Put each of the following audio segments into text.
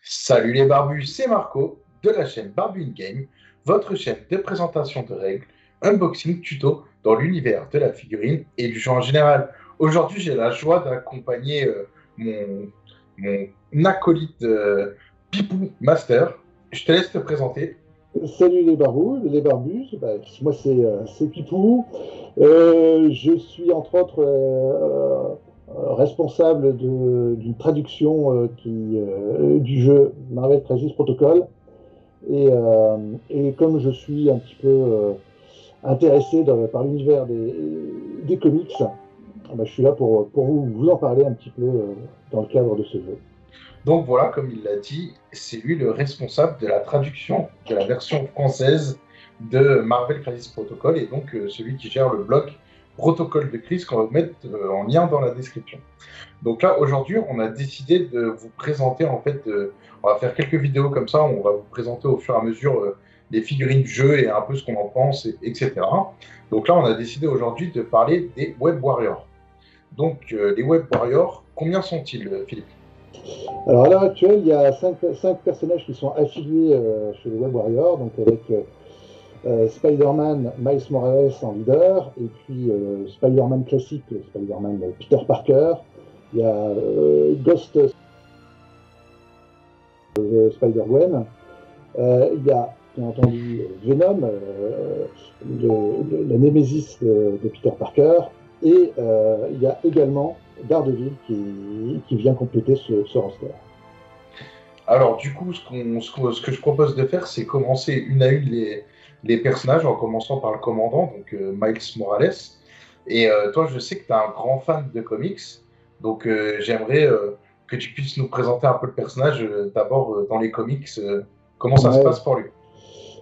Salut les barbus, c'est Marco de la chaîne Barbu in Game, votre chaîne de présentation de règles, unboxing, tuto dans l'univers de la figurine et du jeu en général. Aujourd'hui, j'ai la joie d'accompagner mon acolyte Pipou Master. Je te laisse te présenter. Salut les barbus, moi c'est Pipou. Je suis entre autres responsable d'une traduction du jeu Marvel Crisis Protocol. Et comme je suis un petit peu intéressé par l'univers des comics, je suis là pour vous en parler un petit peu dans le cadre de ce jeu. Donc voilà, comme il l'a dit, c'est lui le responsable de la traduction de la version française de Marvel Crisis Protocol et donc celui qui gère le bloc protocole de crise qu'on va mettre en lien dans la description. Donc là, aujourd'hui, on a décidé de vous présenter, en fait, on va faire quelques vidéos comme ça, on va vous présenter au fur et à mesure les figurines du jeu et un peu ce qu'on en pense, etc. Donc là, on a décidé aujourd'hui de parler des Web Warriors. Donc, les Web Warriors, combien sont-ils, Philippe? Alors à l'heure actuelle, il y a cinq personnages qui sont affiliés chez les Web Warriors, donc avec Spider-Man, Miles Morales en leader, et puis Spider-Man classique, Spider-Man Peter Parker. Il y a Ghost Spider-Gwen. Il y a bien entendu Venom, la némésis de Peter Parker. Et il y a également Daredevil qui vient compléter ce roster. Alors, du coup, ce que je propose de faire, c'est commencer une à une les personnages, en commençant par le commandant, donc Miles Morales. Et toi, je sais que tu es un grand fan de comics, donc j'aimerais que tu puisses nous présenter un peu le personnage d'abord dans les comics, comment ça se Ouais. passe pour lui.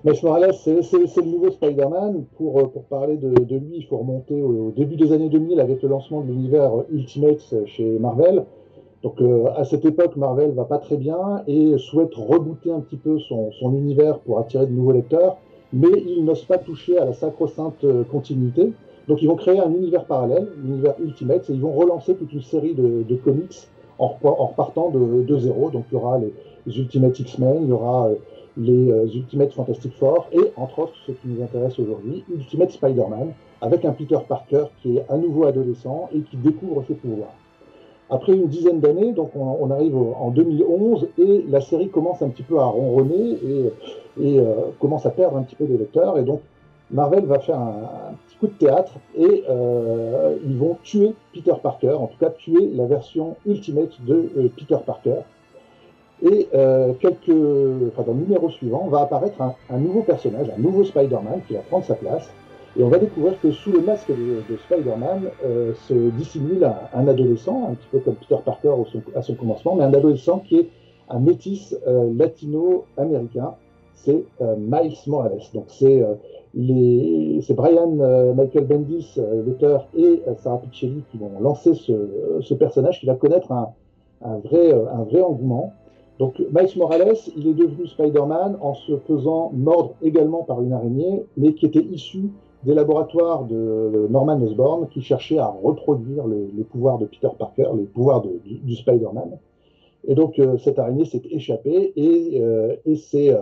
Miles Morales, c'est le nouveau Spider-Man. Pour parler de lui, il faut remonter au début des années 2000 avec le lancement de l'univers Ultimate chez Marvel. Donc à cette époque, Marvel va pas très bien et souhaite rebooter un petit peu son univers pour attirer de nouveaux lecteurs, mais ils n'osent pas toucher à la sacro-sainte continuité. Donc ils vont créer un univers parallèle, l'univers Ultimate, et ils vont relancer toute une série de comics en repartant de zéro. Donc il y aura les Ultimate X-Men, il y aura les Ultimate Fantastic Four, et entre autres, ce qui nous intéresse aujourd'hui, Ultimate Spider-Man, avec un Peter Parker qui est à nouveau adolescent et qui découvre ses pouvoirs. Après une dizaine d'années, donc on arrive en 2011 et la série commence un petit peu à ronronner et commence à perdre un petit peu des lecteurs. Et donc Marvel va faire un petit coup de théâtre et ils vont tuer Peter Parker, en tout cas tuer la version Ultimate de Peter Parker. Et dans le numéro suivant, va apparaître un nouveau personnage, un nouveau Spider-Man qui va prendre sa place. Et on va découvrir que sous le masque de Spider-Man se dissimule un adolescent, un petit peu comme Peter Parker à son commencement, mais un adolescent qui est un métis latino-américain. C'est Miles Morales. Donc c'est Brian Michael Bendis, l'auteur, et Sarah Pichelli qui vont lancer ce personnage qui va connaître un vrai engouement. Donc Miles Morales, il est devenu Spider-Man en se faisant mordre également par une araignée, mais qui était issue des laboratoires de Norman Osborn qui cherchaient à reproduire les pouvoirs de Peter Parker, les pouvoirs du Spider-Man. Et donc cette araignée s'est échappée et c'est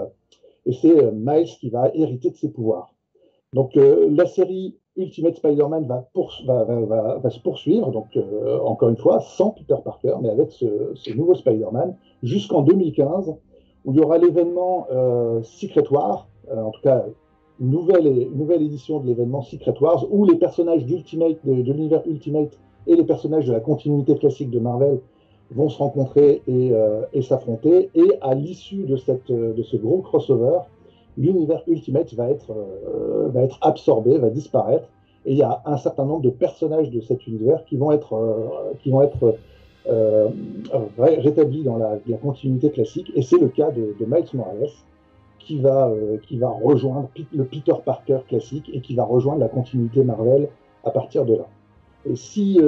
Miles qui va hériter de ses pouvoirs. Donc la série Ultimate Spider-Man va se poursuivre, donc encore une fois, sans Peter Parker, mais avec ce nouveau Spider-Man, jusqu'en 2015, où il y aura l'événement Secret War, en tout cas une nouvelle édition de l'événement Secret Wars, où les personnages de l'univers Ultimate et les personnages de la continuité classique de Marvel vont se rencontrer et s'affronter. Et à l'issue de ce gros crossover, l'univers Ultimate va être absorbé, va disparaître, et il y a un certain nombre de personnages de cet univers qui vont être rétablis dans la continuité classique, et c'est le cas de Miles Morales, qui va rejoindre le Peter Parker classique, et qui va rejoindre la continuité Marvel à partir de là. Et si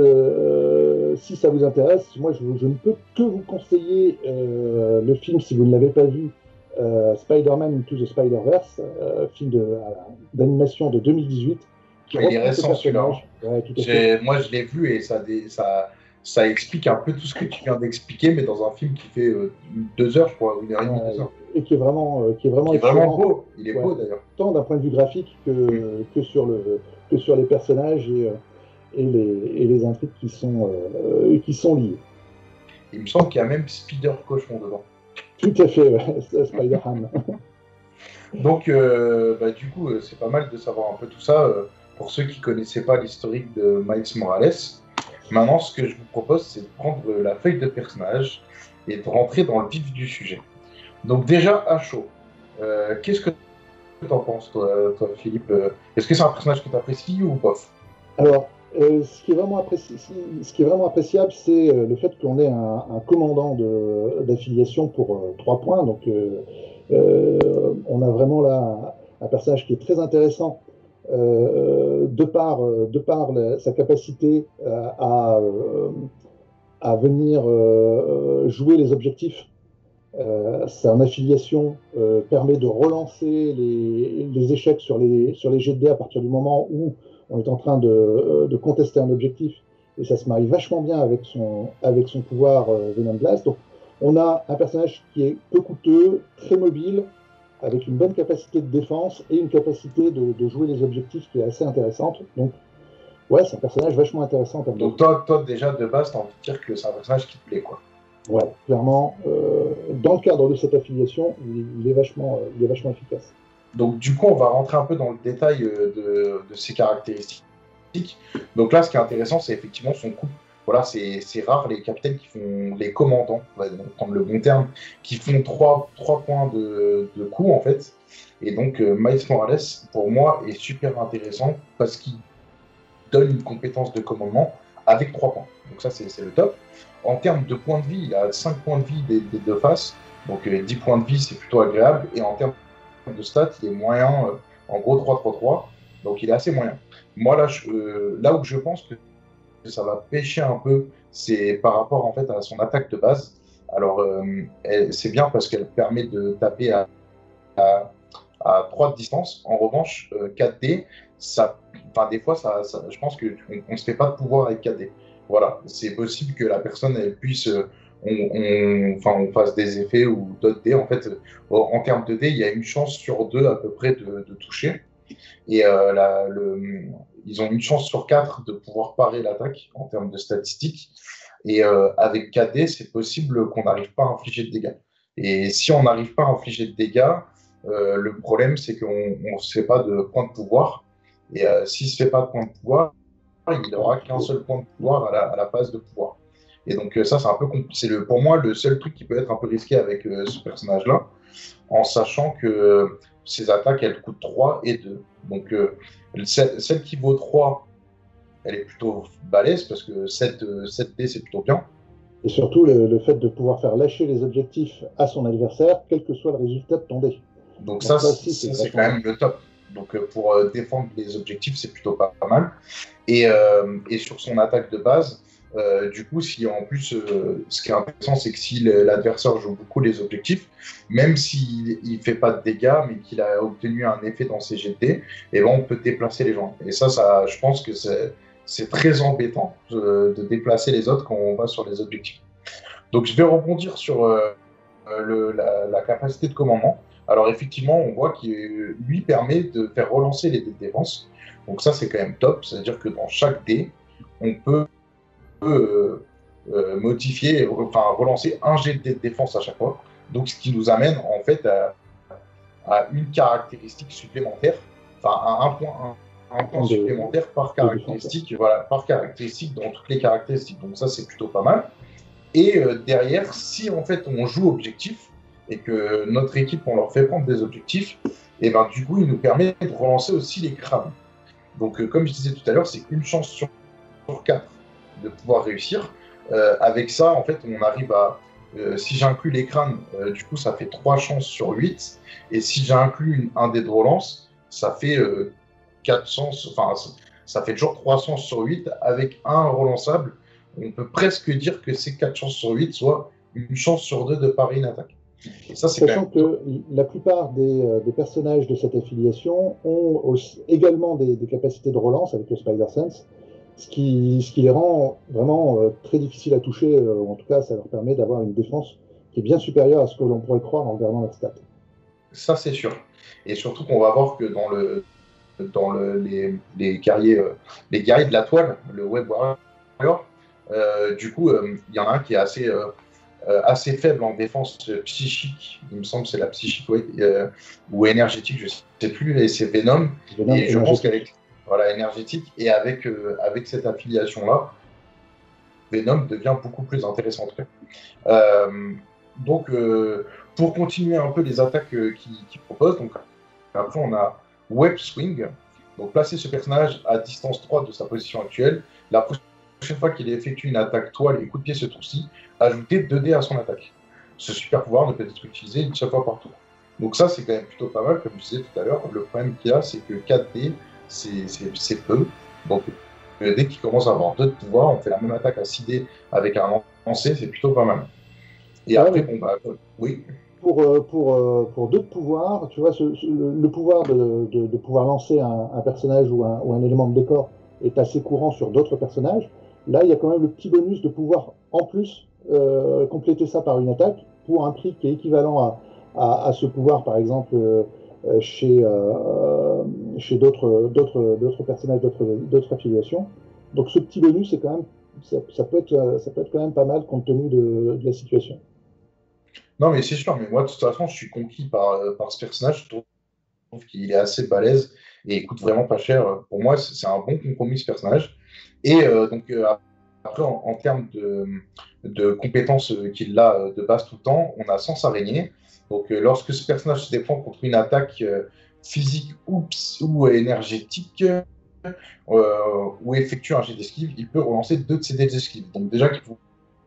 ça vous intéresse, moi je ne peux que vous conseiller le film, si vous ne l'avez pas vu, Spider-Man Into the Spider-Verse, film d'animation de 2018, qui Il est reprend ce récent celui-là. personnage. Ouais, tout à fait. Moi, je l'ai vu et ça ça explique un peu tout ce que tu viens d'expliquer, mais dans un film qui fait 2 heures, je crois, 1 heure et demie, 2 heures. Et qui est vraiment Il est vraiment excellent, beau, il est beau d'ailleurs. tant d'un point de vue graphique Mm. que sur les personnages et les intrigues qui sont liées. Il me semble qu'il y a même Spider Cochon dedans. Tout à fait, ouais, Spider-Ham. Donc, du coup, c'est pas mal de savoir un peu tout ça. Pour ceux qui connaissaient pas l'historique de Miles Morales, maintenant, ce que je vous propose, c'est de prendre la feuille de personnage et de rentrer dans le vif du sujet. Donc déjà, à chaud, qu'est-ce que tu en penses, toi Philippe? Est-ce que c'est un personnage que tu apprécies ou bof? Alors, ce qui est vraiment appréciable, c'est le fait qu'on ait un commandant d'affiliation pour 3 points. Donc, on a vraiment là un personnage qui est très intéressant de par sa capacité à venir jouer les objectifs. Son affiliation permet de relancer les échecs sur les jets de dés à partir du moment où on est en train de contester un objectif. Et ça se marie vachement bien avec son pouvoir Venom Blast. Donc, on a un personnage qui est peu coûteux, très mobile, avec une bonne capacité de défense et une capacité de jouer les objectifs qui est assez intéressante. Donc, ouais, c'est un personnage vachement intéressant. Donc toi, déjà, de base, tu as envie de dire que c'est un personnage qui te plaît, quoi. Ouais, clairement, dans le cadre de cette affiliation, il est vachement efficace. Donc du coup, on va rentrer un peu dans le détail de ses caractéristiques. Donc là, ce qui est intéressant, c'est effectivement son coup. Voilà, c'est rare les capitaines qui font, les commandants, on va prendre le bon terme, qui font 3 points de coup, en fait. Et donc, Miles Morales, pour moi, est super intéressant parce qu'il donne une compétence de commandement avec 3 points. Donc ça, c'est le top. En termes de points de vie, il a 5 points de vie des deux faces. Donc 10 points de vie, c'est plutôt agréable. Et en termes de stats, il est moyen, en gros 3-3-3. Donc il est assez moyen. Moi, là où je pense que ça va pêcher un peu, c'est par rapport en fait à son attaque de base. Alors, c'est bien parce qu'elle permet de taper à 3 de distance. En revanche, 4D, des fois, je pense qu'on ne se fait pas de pouvoir avec 4D. Voilà, c'est possible que la personne elle puisse, on fasse des effets ou d'autres dés. En fait, en termes de dés, il y a une chance sur 2 à peu près de toucher. Et ils ont une chance sur 4 de pouvoir parer l'attaque en termes de statistiques. Et avec 4D, c'est possible qu'on n'arrive pas à infliger de dégâts. Et si on n'arrive pas à infliger de dégâts, le problème, c'est qu'on ne se fait pas de point de pouvoir. Et s'il ne se fait pas de point de pouvoir, il n'aura qu'un seul point de pouvoir à la phase de pouvoir. Et donc ça, c'est un peu pour moi le seul truc qui peut être un peu risqué avec ce personnage-là, en sachant que ses attaques, elles coûtent 3 et 2. Donc celle qui vaut 3, elle est plutôt balèze, parce que 7D, c'est plutôt bien. Et surtout, le fait de pouvoir faire lâcher les objectifs à son adversaire, quel que soit le résultat de ton dé. Donc ça c'est quand même le top. Donc pour défendre les objectifs, c'est plutôt pas mal. Et sur son attaque de base, du coup, si en plus, ce qui est intéressant, c'est que si l'adversaire joue beaucoup les objectifs, même s'il ne fait pas de dégâts, mais qu'il a obtenu un effet dans ses GT, et ben on peut déplacer les gens. Et ça je pense que c'est très embêtant de déplacer les autres quand on va sur les objectifs. Donc je vais rebondir sur la capacité de commandement. Alors effectivement, on voit qu'il lui permet de faire relancer les dés de défense. Donc ça, c'est quand même top. C'est-à-dire que dans chaque dé, on peut modifier, enfin relancer un jet de défense à chaque fois. Donc ce qui nous amène en fait à une caractéristique supplémentaire, enfin à un point supplémentaire par caractéristique, voilà, par caractéristique dans toutes les caractéristiques. Donc ça, c'est plutôt pas mal. Et derrière, si en fait on joue objectif et que notre équipe, on leur fait prendre des objectifs, et ben du coup, il nous permet de relancer aussi les crânes. Donc, comme je disais tout à l'heure, c'est une chance sur 4 de pouvoir réussir. Avec ça, en fait, on arrive à. Si j'inclus les crânes, du coup, ça fait 3 chances sur 8. Et si j'inclus un dé de relance, ça fait 400. Enfin, ça fait toujours 300 sur 8 avec un relançable. On peut presque dire que c'est 4 chances sur 8, soit une chance sur 2 de parer une attaque. Et ça, c'est sachant que la plupart des personnages de cette affiliation ont également des capacités de relance avec le Spider Sense. ce qui les rend vraiment très difficiles à toucher, ou en tout cas, ça leur permet d'avoir une défense qui est bien supérieure à ce que l'on pourrait croire en regardant leurs stats. Ça, c'est sûr. Et surtout qu'on va voir que les guerriers de la toile, le Web Warrior, du coup, il y en a un qui est assez faible en défense psychique. Il me semble que c'est la psychique ou énergétique, je ne sais plus, et c'est Venom. Et je pense qu'avec énergétique, et avec cette affiliation-là, Venom devient beaucoup plus intéressant. Donc, pour continuer un peu les attaques qu'il propose, donc après on a Web Swing. Donc placer ce personnage à distance 3 de sa position actuelle. La prochaine fois qu'il effectue une attaque toile et coup de pied ce tour-ci, ajouter 2 dés à son attaque. Ce super pouvoir ne peut être utilisé une seule fois par tour. Donc ça, c'est quand même plutôt pas mal, comme je disais tout à l'heure. Le problème qu'il y a, c'est que 4 dés, c'est peu. Donc dès qu'il commence à avoir 2 de pouvoir, on fait la même attaque à 6 dés avec un lancé, c'est plutôt pas mal. Et après, oui. Pour 2 de pouvoir, tu vois, le pouvoir de pouvoir lancer un personnage ou un élément de décor est assez courant sur d'autres personnages. Là, il y a quand même le petit bonus de pouvoir en plus compléter ça par une attaque pour un prix qui est équivalent à ce pouvoir, par exemple, chez d'autres personnages, d'autres affiliations. Donc ce petit bonus, c'est quand même, ça peut être quand même pas mal compte tenu de la situation. Non, mais c'est sûr, mais moi, de toute façon, je suis conquis par ce personnage. Je trouve qu'il est assez balèze et il coûte vraiment pas cher. Pour moi, c'est un bon compromis, ce personnage. Et donc, après, en termes de compétences qu'il a de base tout le temps, on a Sens Araignée. Donc, lorsque ce personnage se défend contre une attaque physique ou énergétique, ou effectue un jet d'esquive, il peut relancer 2 de ses dés d'esquive. Donc, déjà qu'il faut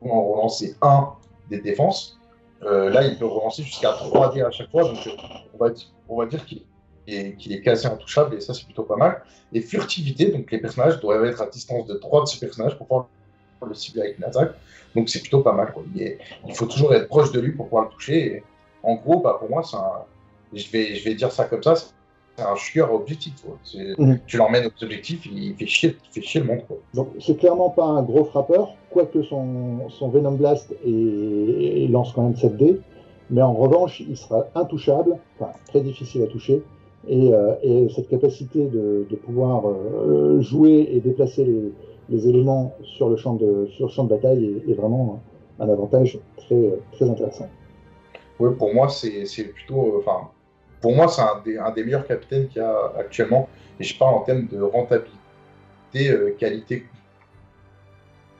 en relancer un des défenses. Là, il peut relancer jusqu'à 3 dés à chaque fois. Donc, on va dire qu'il est quasi intouchable et ça, c'est plutôt pas mal. Et furtivité, donc les personnages doivent être à distance de 3 de ce personnage pour pouvoir le cibler avec une attaque. Donc, c'est plutôt pas mal. Il faut toujours être proche de lui pour pouvoir le toucher. Et, en gros, pour moi, je vais dire ça comme ça, c'est un chieur objectif. Tu l'emmènes aux objectifs, il fait chier le monde. Donc, c'est clairement pas un gros frappeur, quoique son Venom Blast lance quand même 7 dés. Mais en revanche, il sera intouchable, enfin très difficile à toucher. Et cette capacité de pouvoir jouer et déplacer les éléments sur le champ de bataille est vraiment un avantage très intéressant. Oui, pour moi, c'est plutôt. Pour moi, c'est un des meilleurs capitaines qu'il y a actuellement. Et je parle en termes de rentabilité, qualité.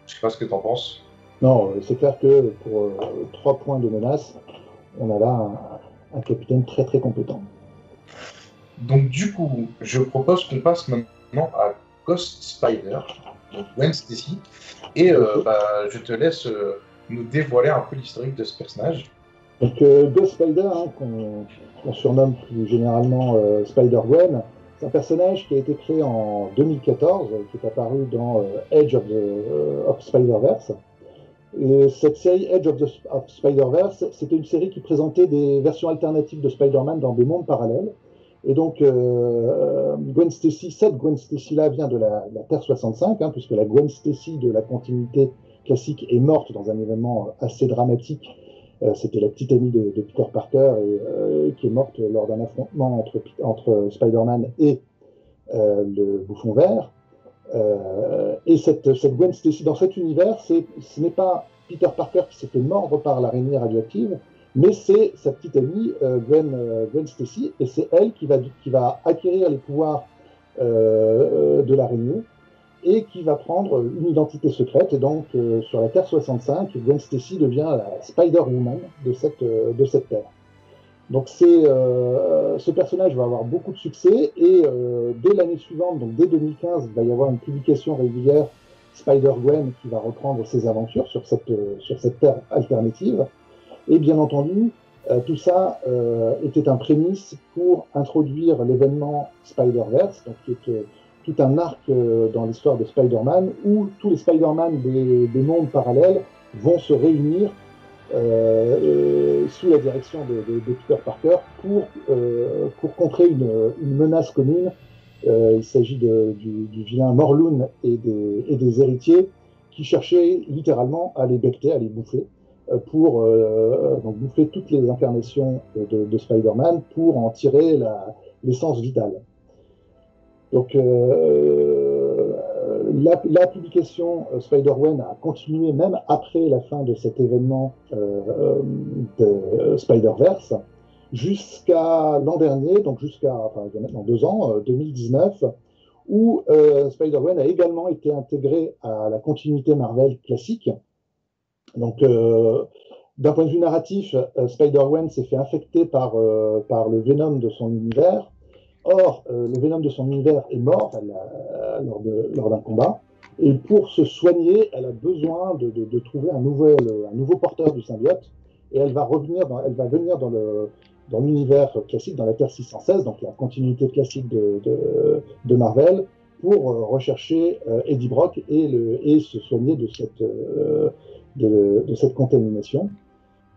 Je sais pas ce que tu en penses. Non, c'est clair que pour 3 points de menace, on a là un capitaine très compétent. Donc du coup, je propose qu'on passe maintenant à Ghost Spider, donc Gwen Stacy, et je te laisse nous dévoiler un peu l'historique de ce personnage. Donc Ghost Spider, qu'on surnomme plus généralement Spider-Gwen, c'est un personnage qui a été créé en 2014, qui est apparu dans Edge of Spider-Verse. Et cette série Edge of Spider-Verse, c'était une série qui présentait des versions alternatives de Spider-Man dans des mondes parallèles. Et donc, Gwen Stacy, cette Gwen Stacy-là vient de la Terre 65, puisque la Gwen Stacy de la continuité classique est morte dans un événement assez dramatique. C'était la petite amie de Peter Parker qui est morte lors d'un affrontement entre Spider-Man et le Bouffon Vert. Et cette Gwen Stacy, dans cet univers, ce n'est pas Peter Parker qui s'est fait mordre par l'araignée radioactive, mais c'est sa petite amie Gwen Stacy, et c'est elle qui va acquérir les pouvoirs de l'araignée et qui va prendre une identité secrète. Et donc, sur la Terre 65, Gwen Stacy devient la Spider-Woman de cette Terre. Donc ce personnage va avoir beaucoup de succès et dès l'année suivante, donc dès 2015, il va y avoir une publication régulière Spider-Gwen qui va reprendre ses aventures sur cette Terre alternative. Et bien entendu, tout ça était un prémisse pour introduire l'événement Spider-Verse, donc qui est tout un arc dans l'histoire de Spider-Man où tous les Spider-Man des mondes parallèles vont se réunir sous la direction de Peter Parker pour contrer une menace commune Il s'agit du vilain Morlun et des héritiers qui cherchaient littéralement à les becter, à les bouffer, pour donc bouffer toutes les incarnations de Spider-Man pour en tirer l'essence vitale. Donc la publication Spider-Gwen a continué même après la fin de cet événement de Spider-Verse, jusqu'à l'an dernier, donc enfin, il y a maintenant 2 ans, 2019, où Spider-Gwen a également été intégré à la continuité Marvel classique. Donc, d'un point de vue narratif, Spider-Gwen s'est fait infecter par le Venom de son univers. Or, le Venom de son univers est mort lors d'un combat. Et pour se soigner, elle a besoin de trouver un nouveau porteur du symbiote. Et elle va venir dans l'univers classique, dans la Terre 616, donc la continuité classique de Marvel, pour rechercher Eddie Brock et se soigner de cette contamination.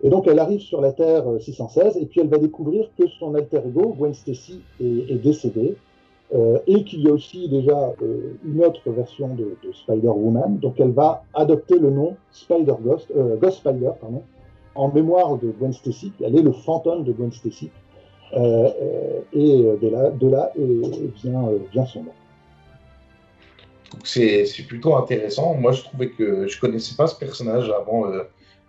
Et donc elle arrive sur la Terre 616 et puis elle va découvrir que son alter ego, Gwen Stacy, est décédé et qu'il y a aussi déjà une autre version de Spider-Woman. Donc elle va adopter le nom Spider-Ghost, Ghost Spider, pardon, en mémoire de Gwen Stacy. Elle est le fantôme de Gwen Stacy. Et de là vient son nom. C'est plutôt intéressant. Moi, je trouvais que je connaissais pas ce personnage avant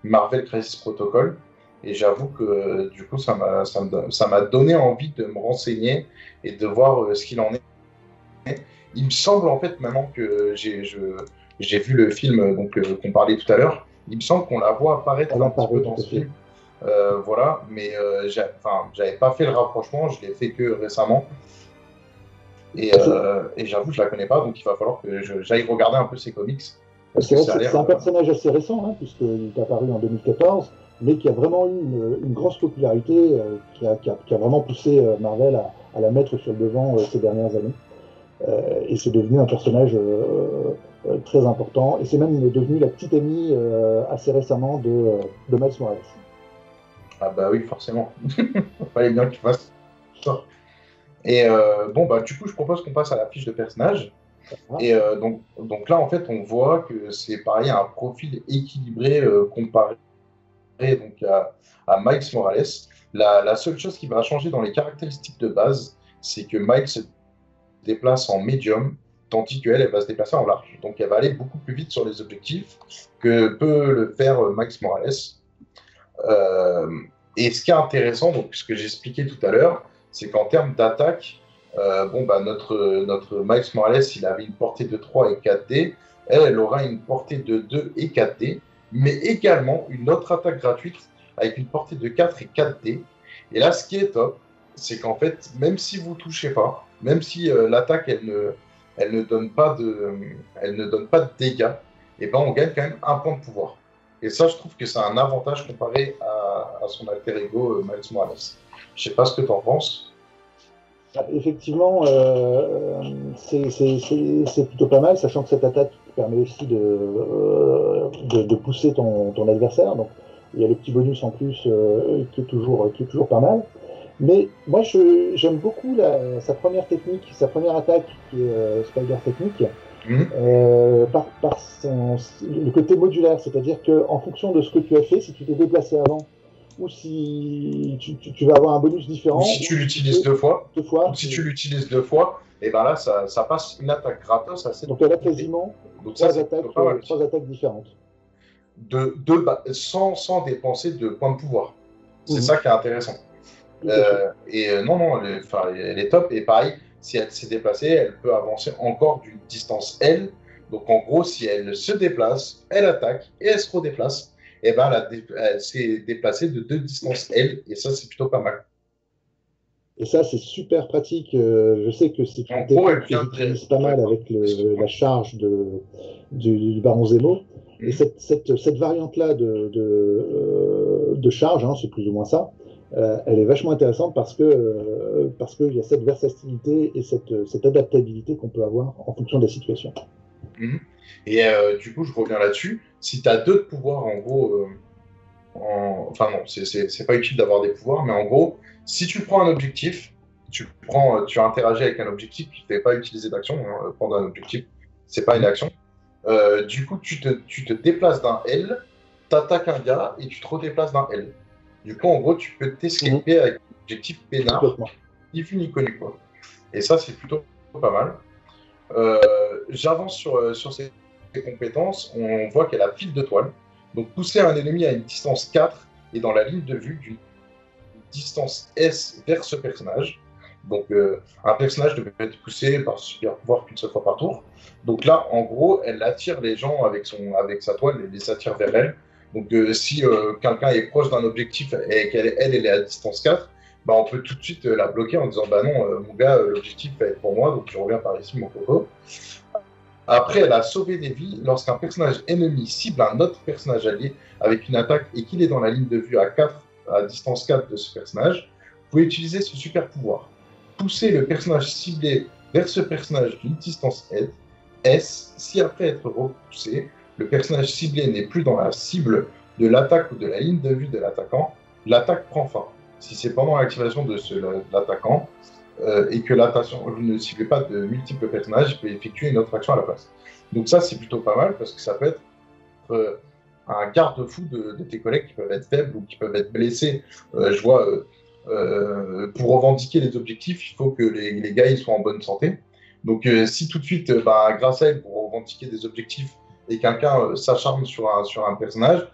Marvel Crisis Protocol, et j'avoue que du coup, ça m'a donné envie de me renseigner et de voir ce qu'il en est. Il me semble en fait, maintenant que j'ai vu le film qu'on parlait tout à l'heure, il me semble qu'on la voit apparaître un petit peu dans ce film. Voilà, mais j'avais pas fait le rapprochement, je l'ai fait que récemment. Et j'avoue, je la connais pas, donc il va falloir que j'aille regarder un peu ses comics. C'est un personnage assez récent, hein, puisqu'il est apparu en 2014, mais qui a vraiment eu une grosse popularité, qui a vraiment poussé Marvel à la mettre sur le devant ces dernières années. Et c'est devenu un personnage très important, et c'est même devenu la petite amie assez récemment de Miles Morales. Ah bah oui, forcément. Il fallait bien qu'il fasse ça. Et du coup, je propose qu'on passe à la fiche de personnage. Et donc là, en fait, on voit que c'est pareil, un profil équilibré comparé donc, à Miles Morales. La seule chose qui va changer dans les caractéristiques de base, c'est que Miles se déplace en médium, tandis qu'elle va se déplacer en large. Donc elle va aller beaucoup plus vite sur les objectifs que peut le faire Miles Morales. Et ce qui est intéressant, donc ce que j'expliquais tout à l'heure, c'est qu'en termes d'attaque, notre Miles Morales, il avait une portée de 3 et 4D. Elle aura une portée de 2 et 4D, mais également une autre attaque gratuite avec une portée de 4 et 4D. Et là, ce qui est top, c'est qu'en fait, même si vous ne touchez pas, même si l'attaque, elle ne donne pas de dégâts, et ben on gagne quand même un point de pouvoir. Et ça, je trouve que c'est un avantage comparé à son alter ego Miles Morales. Je sais pas ce que tu en penses. Effectivement, c'est plutôt pas mal, sachant que cette attaque permet aussi de pousser ton adversaire. Donc, il y a le petit bonus en plus qui est toujours pas mal. Mais moi, j'aime beaucoup sa première technique, sa première attaque, qui est Spider Technique, par le côté modulaire. C'est-à-dire qu'en fonction de ce que tu as fait, si tu t'es déplacé avant, ou si tu vas avoir un bonus différent. Ou si tu l'utilises deux fois. Ou si tu l'utilises 2 fois, et ben là, ça passe une attaque gratos assez. Donc elle a quasiment 3 attaques différentes. Sans dépenser de points de pouvoir. C'est ça qui est intéressant. Non, elle est top. Et pareil, si elle s'est déplacée, elle peut avancer encore d'une distance L. Donc en gros, si elle se déplace, elle attaque et elle se redéplace. Et ben, elle s'est déplacée de 2 distances L, et ça, c'est plutôt pas mal. Et ça, c'est super pratique. Je sais que c'est une technique que j'utilise pas mal avec la charge du Baron Zemo. Et cette variante-là de charge, hein, c'est plus ou moins ça, elle est vachement intéressante parce qu'il y a cette versatilité et cette adaptabilité qu'on peut avoir en fonction des situations. Et du coup, je reviens là-dessus. Si tu as 2 pouvoirs, en gros, enfin non, c'est pas utile d'avoir des pouvoirs, mais en gros, si tu prends un objectif, tu interagis avec un objectif qui ne fait pas utiliser d'action. Hein. Prendre un objectif, c'est pas une action. Du coup, tu te déplaces d'un L, t'attaques un gars et tu te redéplaces d'un L. Du coup, en gros, tu peux t'escaper avec un objectif peinard, ni vu ni connu, quoi. Et ça, c'est plutôt pas mal. J'avance sur ces compétences. On voit qu'elle a fil de toile. Donc, pousser un ennemi à une distance 4 et dans la ligne de vue d'une distance S vers ce personnage. Donc, un personnage devait être poussé par ce super pouvoir qu'une seule fois par tour. Donc là, en gros, elle attire les gens avec sa toile et les attire vers elle. Donc, si quelqu'un est proche d'un objectif et qu'elle est à distance 4, bah, on peut tout de suite la bloquer en disant bah non, mon gars, l'objectif va être pour moi, donc tu reviens par ici, mon coco. Après, elle a sauvé des vies lorsqu'un personnage ennemi cible un autre personnage allié avec une attaque et qu'il est dans la ligne de vue à distance 4 de ce personnage. Vous pouvez utiliser ce super pouvoir. Pousser le personnage ciblé vers ce personnage d'une distance S. Si après être repoussé, le personnage ciblé n'est plus dans la cible de l'attaque ou de la ligne de vue de l'attaquant, l'attaque prend fin. Si c'est pendant l'activation de l'attaquant, et que vous ne ciblez pas de multiples personnages, il peut effectuer une autre action à la place. Donc ça, c'est plutôt pas mal parce que ça peut être un garde-fou de tes collègues qui peuvent être faibles ou qui peuvent être blessés. Je vois, pour revendiquer les objectifs, il faut que les gars ils soient en bonne santé. Donc si tout de suite, grâce à elle, pour revendiquer des objectifs et quelqu'un s'acharne sur un personnage,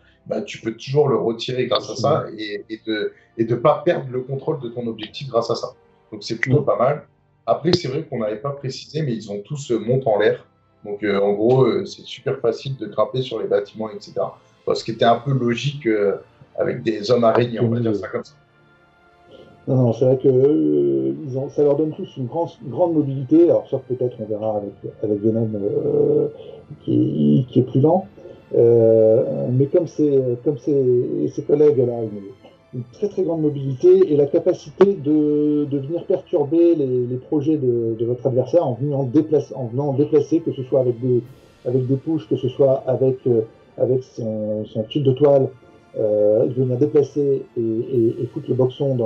tu peux toujours le retirer grâce à ça et de pas perdre le contrôle de ton objectif grâce à ça. Donc c'est plutôt pas mal. Après, c'est vrai qu'on n'avait pas précisé, mais ils ont tous monte en l'air. Donc en gros, c'est super facile de grimper sur les bâtiments, etc. Ce qui était un peu logique avec des hommes araignées, on va dire ça comme ça. Non, c'est vrai que ça leur donne tous une grande mobilité. Alors, sauf peut-être, on verra avec Venom qui est plus lent. Mais comme ses collègues, elle a une très très grande mobilité et la capacité de venir perturber les projets de votre adversaire en venant déplacer, que ce soit avec des pushes, que ce soit avec son fil de toile, venir déplacer et foutre le boxon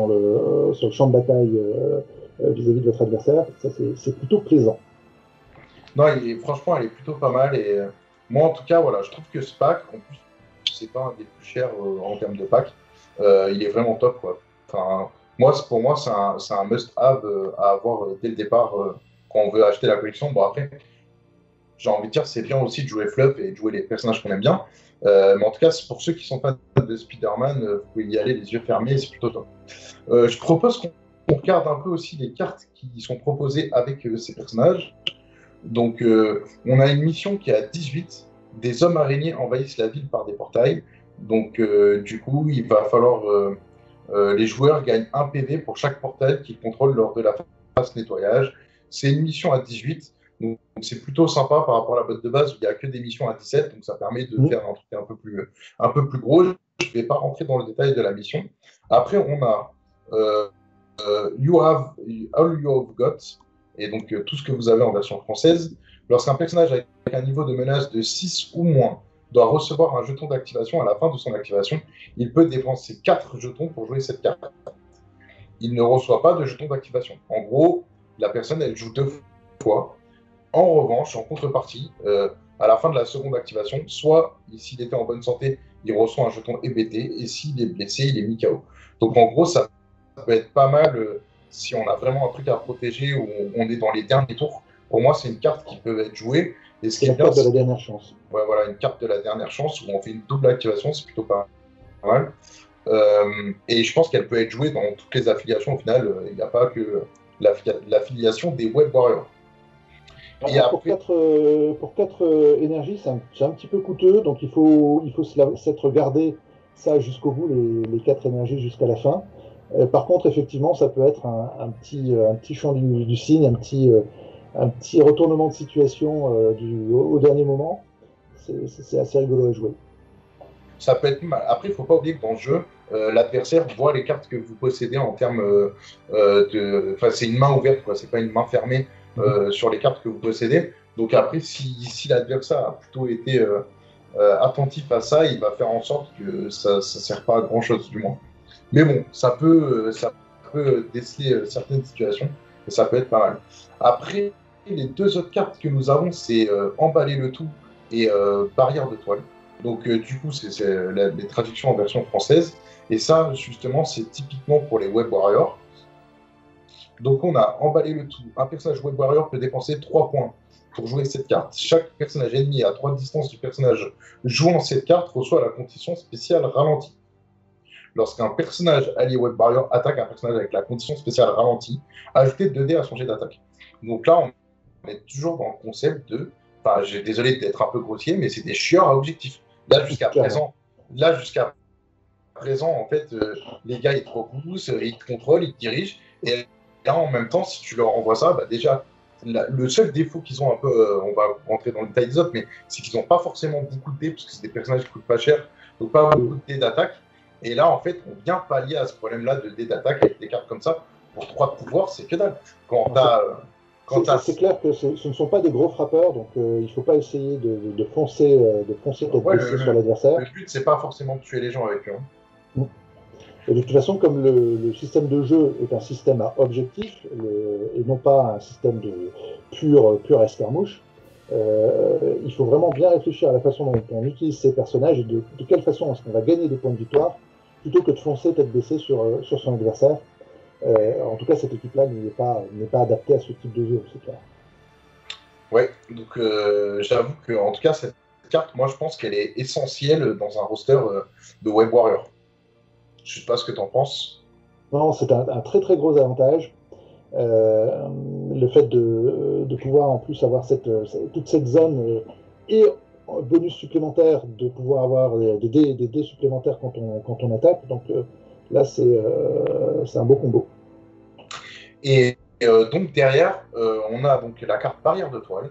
sur le champ de bataille vis-à-vis de votre adversaire. Ça, c'est plutôt plaisant. Non, franchement, elle est plutôt pas mal. Et moi, en tout cas, voilà, je trouve que ce pack, en plus, c'est pas un des plus chers en termes de pack. Il est vraiment top, quoi. Enfin, pour moi, c'est un must-have à avoir dès le départ quand on veut acheter la collection. Bon, après, j'ai envie de dire, c'est bien aussi de jouer fluff et de jouer les personnages qu'on aime bien. Mais en tout cas, pour ceux qui sont fans de Spider-Man, vous pouvez y aller les yeux fermés, c'est plutôt top. Je propose qu'on regarde un peu aussi les cartes qui sont proposées avec ces personnages. Donc, on a une mission qui est à 18. Des hommes araignées envahissent la ville par des portails. Donc, du coup, il va falloir. Les joueurs gagnent 1 PV pour chaque portail qu'ils contrôlent lors de la phase nettoyage. C'est une mission à 18. Donc, c'est plutôt sympa par rapport à la boîte de base où il n'y a que des missions à 17. Donc, ça permet de faire un truc un peu plus gros. Je ne vais pas rentrer dans le détail de la mission. Après, on a You Have All You Have Got. Et donc, tout ce que vous avez en version française. Lorsqu'un personnage avec un niveau de menace de 6 ou moins doit recevoir un jeton d'activation à la fin de son activation, il peut dépenser 4 jetons pour jouer cette carte. Il ne reçoit pas de jeton d'activation. En gros, la personne, elle joue 2 fois. En revanche, en contrepartie, à la fin de la seconde activation, soit s'il était en bonne santé, il reçoit un jeton EBT, et s'il est blessé, il est mis KO. Donc en gros, ça peut être pas mal si on a vraiment un truc à protéger ou on est dans les derniers tours. Pour moi, c'est une carte qui peut être jouée. Et ce qui est bien, carte de la dernière chance. Ouais, voilà, une carte de la dernière chance où on fait une double activation, c'est plutôt pas mal. Et je pense qu'elle peut être jouée dans toutes les affiliations. Au final, il n'y a pas que l'affiliation des Web Warriors. Et après... Pour 4 énergies, c'est un petit peu coûteux, donc il faut s'être gardé ça jusqu'au bout, les 4 énergies jusqu'à la fin. Par contre, effectivement, ça peut être un petit chant du cygne, un petit retournement de situation au dernier moment. C'est assez rigolo à jouer. Ça peut être mal. Après, il ne faut pas oublier que dans le jeu, l'adversaire voit les cartes que vous possédez en termes de... Enfin, c'est une main ouverte, quoi. C'est pas une main fermée sur les cartes que vous possédez. Donc après, si l'adversaire a plutôt été attentif à ça, il va faire en sorte que ça ne sert pas à grand-chose, du moins. Mais bon, ça peut peut déceler certaines situations, et ça peut être pas mal. Après, les deux autres cartes que nous avons, c'est Emballer le tout et Barrière de toile. Donc, du coup, c'est les traductions en version française. Et ça, justement, c'est typiquement pour les Web Warriors. Donc, on a Emballé le tout. Un personnage Web Warrior peut dépenser 3 points pour jouer cette carte. Chaque personnage ennemi à 3 de distance du personnage jouant cette carte reçoit la condition spéciale ralentie. Lorsqu'un personnage allié Web Warrior attaque un personnage avec la condition spéciale ralentie, ajoutez 2 dés à son jet d'attaque. Donc là, on est toujours dans le concept de. Enfin, désolé d'être un peu grossier, mais c'est des chieurs à objectif. Là, jusqu'à présent, en fait, les gars, ils te repoussent, ils te contrôlent, ils te dirigent. Et là, en même temps, si tu leur envoies ça, bah, déjà, le seul défaut qu'ils ont un peu, on va rentrer dans le détail des autres, mais c'est qu'ils n'ont pas forcément beaucoup de dés, parce que c'est des personnages qui coûtent pas cher, donc pas beaucoup de dés d'attaque. Et là, en fait, on vient pallier à ce problème-là de dés d'attaque avec des cartes comme ça. Pour 3 de pouvoir, c'est que dalle. C'est clair que ce ne sont pas des gros frappeurs, donc il ne faut pas essayer de foncer tête baissée sur l'adversaire. Le but, c'est pas forcément de tuer les gens avec eux. Hein. Et de toute façon, comme le système de jeu est un système à objectif, et non pas un système de pure escarmouche, il faut vraiment bien réfléchir à la façon dont on utilise ces personnages et de quelle façon est-ce qu'on va gagner des points de victoire, plutôt que de foncer tête baissée sur son adversaire. En tout cas, cette équipe-là n'est pas adaptée à ce type de jeu, c'est clair. Ouais, donc j'avoue que, en tout cas, cette carte, moi, je pense qu'elle est essentielle dans un roster de Web Warrior. Je sais pas ce que tu en penses. Non, c'est un très très gros avantage. Le fait de pouvoir en plus avoir toute cette zone et bonus supplémentaire de pouvoir avoir des dés supplémentaires quand on attaque. Donc là, c'est un beau combo. Et donc derrière, on a donc la carte Barrière de toile.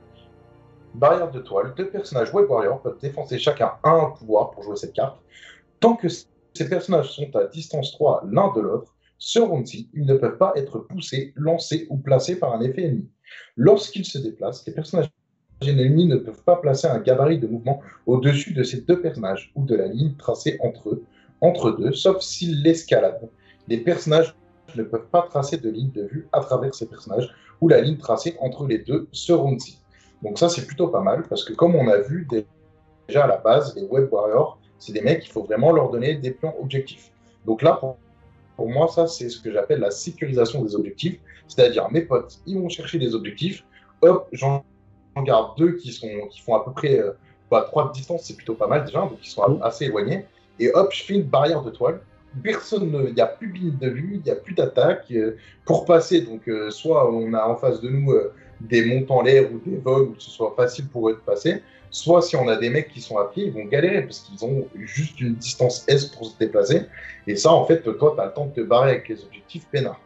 Barrière de toile, 2 personnages Web Warrior peuvent défoncer chacun un pouvoir pour jouer cette carte. Tant que ces personnages sont à distance 3 l'un de l'autre, ce round-ci, ils ne peuvent pas être poussés, lancés ou placés par un effet ennemi. Lorsqu'ils se déplacent, les personnages ennemis ne peuvent pas placer un gabarit de mouvement au-dessus de ces 2 personnages ou de la ligne tracée entre deux, sauf s'ils l'escaladent. Les personnages ne peuvent pas tracer de ligne de vue à travers ces personnages ou la ligne tracée entre les deux ce round-ci. Donc ça, c'est plutôt pas mal, parce que comme on a vu déjà à la base, les Web Warriors, c'est des mecs, il faut vraiment leur donner des pions objectifs. Donc là, pour moi, ça, c'est ce que j'appelle la sécurisation des objectifs. C'est-à-dire, mes potes, ils vont chercher des objectifs. Hop, j'en garde 2 qui font à peu près 3 de distance, c'est plutôt pas mal déjà, donc ils sont assez éloignés. Et hop, je fais une barrière de toile. Il n'y a plus de ligne de vue, il n'y a plus d'attaque. Pour passer, donc, soit on a en face de nous des montes en l'air ou des vols où ce soit facile pour eux de passer, soit si on a des mecs qui sont à pied, ils vont galérer parce qu'ils ont juste une distance S pour se déplacer. Et ça, en fait, toi, tu as le temps de te barrer avec les objectifs peinards.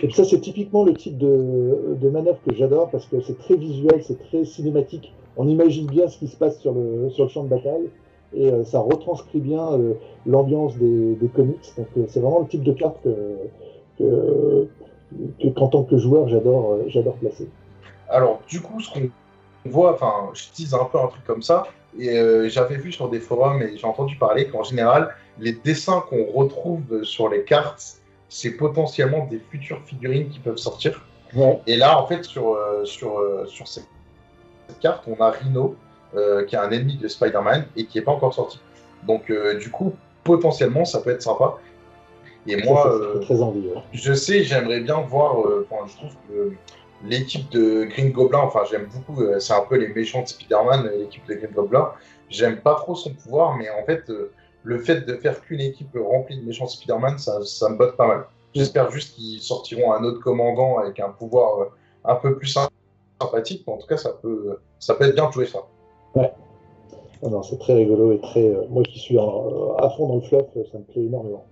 Et ça, c'est typiquement le type de manœuvre que j'adore parce que c'est très visuel, c'est très cinématique. On imagine bien ce qui se passe sur le champ de bataille et ça retranscrit bien l'ambiance des comics. Donc, c'est vraiment le type de carte qu'en tant que joueur, j'adore placer. Alors, du coup, ce qu'on voit, enfin, je tease un peu un truc comme ça, et j'avais vu sur des forums et j'ai entendu parler qu'en général, les dessins qu'on retrouve sur les cartes, c'est potentiellement des futures figurines qui peuvent sortir. Ouais. Et là, en fait, sur cette carte, on a Rhino, qui est un ennemi de Spider-Man et qui n'est pas encore sorti. Donc, du coup, potentiellement, ça peut être sympa. Et moi, très envie, ouais. Je sais, j'aimerais bien voir, je trouve que l'équipe de Green Goblin, enfin, j'aime beaucoup, c'est un peu les méchants de Spider-Man, l'équipe de Green Goblin. J'aime pas trop son pouvoir, mais en fait, le fait de faire qu'une équipe remplie de méchants de Spider-Man, ça me botte pas mal. J'espère juste qu'ils sortiront un autre commandant avec un pouvoir un peu plus sympathique, mais en tout cas, ça peut être bien de jouer ça. Ouais. Oh non, c'est très rigolo et très. Moi qui suis à fond dans le fluff, ça me plaît énormément.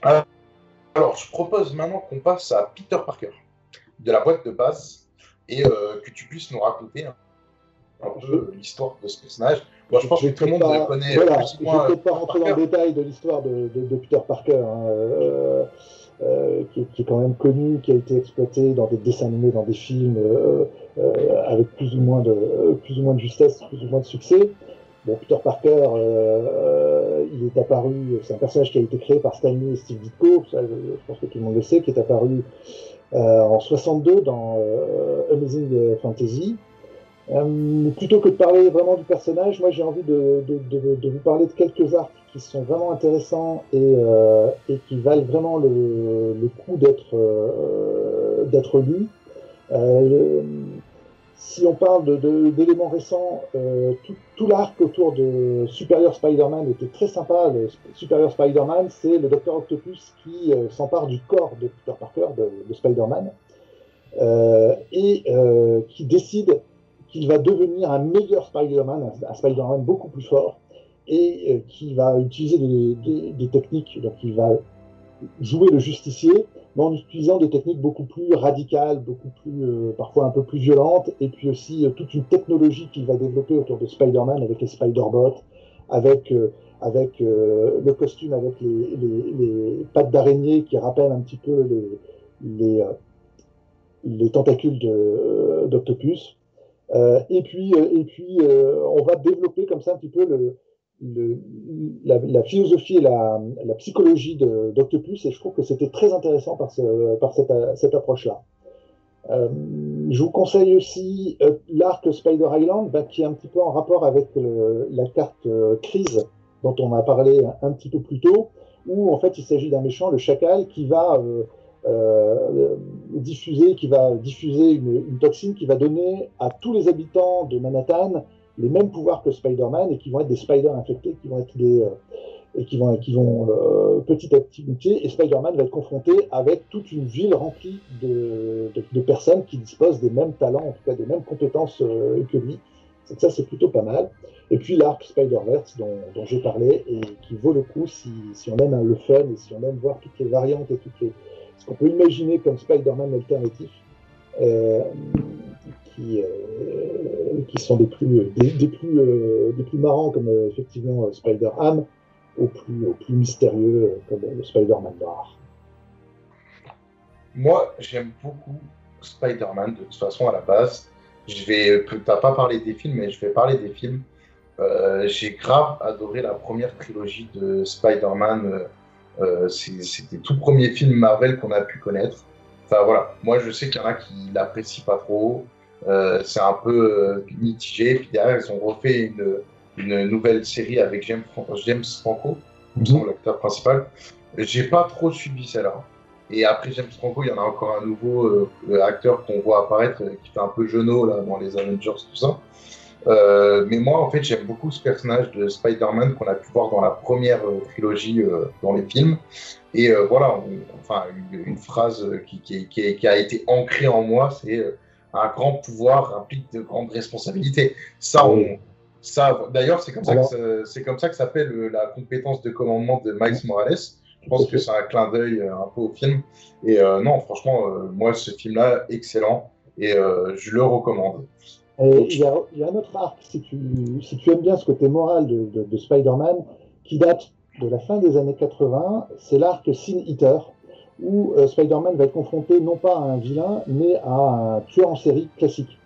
Alors, je propose maintenant qu'on passe à Peter Parker, de la boîte de base, et que tu puisses nous raconter un peu l'histoire de ce personnage. Moi, je pense que tout le monde connaît plus ou moins. Je ne vais peut-être pas rentrer dans le détail de l'histoire de Peter Parker, qui est quand même connu, qui a été exploité dans des dessins animés, dans des films, avec plus ou moins de justesse, plus ou moins de succès. Bon, Peter Parker, il est apparu, c'est un personnage qui a été créé par Stan Lee et Steve Ditko, ça, je pense que tout le monde le sait, qui est apparu en 62 dans Amazing Fantasy. Plutôt que de parler vraiment du personnage, moi j'ai envie de vous parler de quelques arcs qui sont vraiment intéressants et qui valent vraiment le coup d'être lus. Si on parle d'éléments récents, tout l'arc autour de Superior Spider-Man était très sympa. Le Superior Spider-Man, c'est le Docteur Octopus qui s'empare du corps de Peter Parker, de Spider-Man, qui décide qu'il va devenir un meilleur Spider-Man, un Spider-Man beaucoup plus fort, et qui va utiliser des techniques. Donc il va jouer le justicier, mais en utilisant des techniques beaucoup plus radicales, beaucoup plus, parfois un peu plus violentes, et puis aussi toute une technologie qu'il va développer autour de Spider-Man avec les Spider-Bots, avec le costume, avec les pattes d'araignée qui rappellent un petit peu les tentacules d'Octopus. Et puis, on va développer comme ça un petit peu la philosophie et la psychologie d'Octopus, et je trouve que c'était très intéressant par cette approche-là. Je vous conseille aussi l'arc Spider Island, qui est un petit peu en rapport avec la carte crise dont on a parlé un petit peu plus tôt, où en fait il s'agit d'un méchant, le Chacal, qui va diffuser une toxine qui va donner à tous les habitants de Manhattan les mêmes pouvoirs que Spider-Man, et qui vont être des Spiders infectés, qui vont être qui vont petit à petit muter, et Spider-Man va être confronté avec toute une ville remplie de personnes qui disposent des mêmes talents, en tout cas des mêmes compétences que lui. Donc ça, c'est plutôt pas mal. Et puis l'arc Spider-Verse dont j'ai parlé, et qui vaut le coup si on aime le fun, et si on aime voir toutes les variantes et ce qu'on peut imaginer comme Spider-Man alternatif, qui sont des plus marrants, comme effectivement Spider-Ham, au plus mystérieux, comme le Spider-Man noir. Moi, j'aime beaucoup Spider-Man, de toute façon, à la base. T'as pas parlé des films, mais je vais parler des films. J'ai grave adoré la première trilogie de Spider-Man. C'était tout premier film Marvel qu'on a pu connaître. Enfin voilà, moi je sais qu'il y en a qui l'apprécient pas trop. C'est un peu mitigé. Puis derrière, ils ont refait une nouvelle série avec James Franco, l'acteur principal. J'ai pas trop suivi celle-là. Et après James Franco, il y en a encore un nouveau acteur qu'on voit apparaître, qui fait un peu jeuneau là, dans les Avengers, tout ça. Mais moi, en fait, j'aime beaucoup ce personnage de Spider-Man qu'on a pu voir dans la première trilogie dans les films. Et voilà, une phrase qui a été ancrée en moi, c'est un grand pouvoir implique de grandes responsabilités. D'ailleurs, c'est comme ça que s'appelle la compétence de commandement de Miles Morales. Je pense que c'est un clin d'œil un peu au film. Et non, franchement, moi, ce film-là, excellent. Et je le recommande. Il y a un autre arc, si tu aimes bien ce côté moral de Spider-Man, qui date de la fin des années 80, c'est l'arc Sin Eater, où Spider-Man va être confronté non pas à un vilain, mais à un tueur en série classique.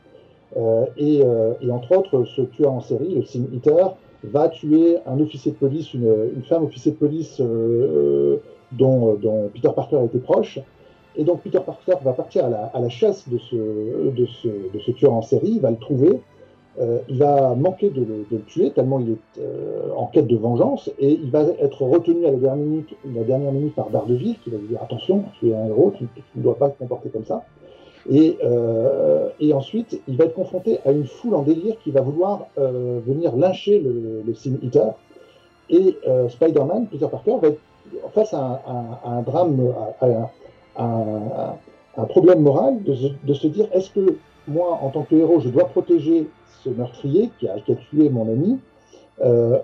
Et entre autres, ce tueur en série, le Sin Eater, va tuer un officier de police, une femme officier de police dont Peter Parker était proche. Et donc Peter Parker va partir à la chasse de ce tueur en série, il va le trouver, il va manquer de le tuer tellement il est en quête de vengeance, et il va être retenu à la dernière minute par Daredevil, qui va lui dire attention, tu es un héros, tu ne dois pas te comporter comme ça. Et ensuite, il va être confronté à une foule en délire qui va vouloir venir lyncher le Sin Eater. Et Spider-Man, Peter Parker, va être face à un drame, un problème moral de se dire, est-ce que moi, en tant que héros, je dois protéger ce meurtrier qui a tué mon ami,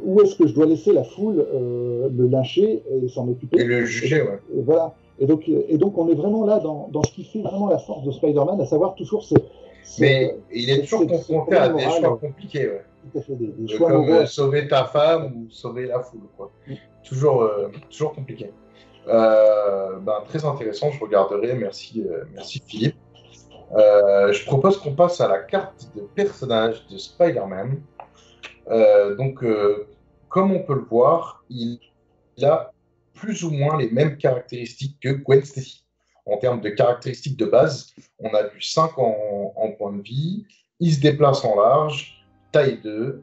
ou est-ce que je dois laisser la foule le lyncher et s'en occuper? Et le juger, ouais. Et voilà. Et donc, on est vraiment là dans ce qui fait vraiment la force de Spider-Man, à savoir toujours mais il est toujours confronté à des choix compliqués, ouais. Tout à fait, des choix comme sauver ta femme ou sauver la foule, quoi. Toujours compliqué. Très intéressant, je regarderai. Merci Philippe. Je propose qu'on passe à la carte de personnage de Spider-Man. Comme on peut le voir, il a plus ou moins les mêmes caractéristiques que Gwen Stacy. En termes de caractéristiques de base, on a du 5 en point de vie, il se déplace en large, taille 2,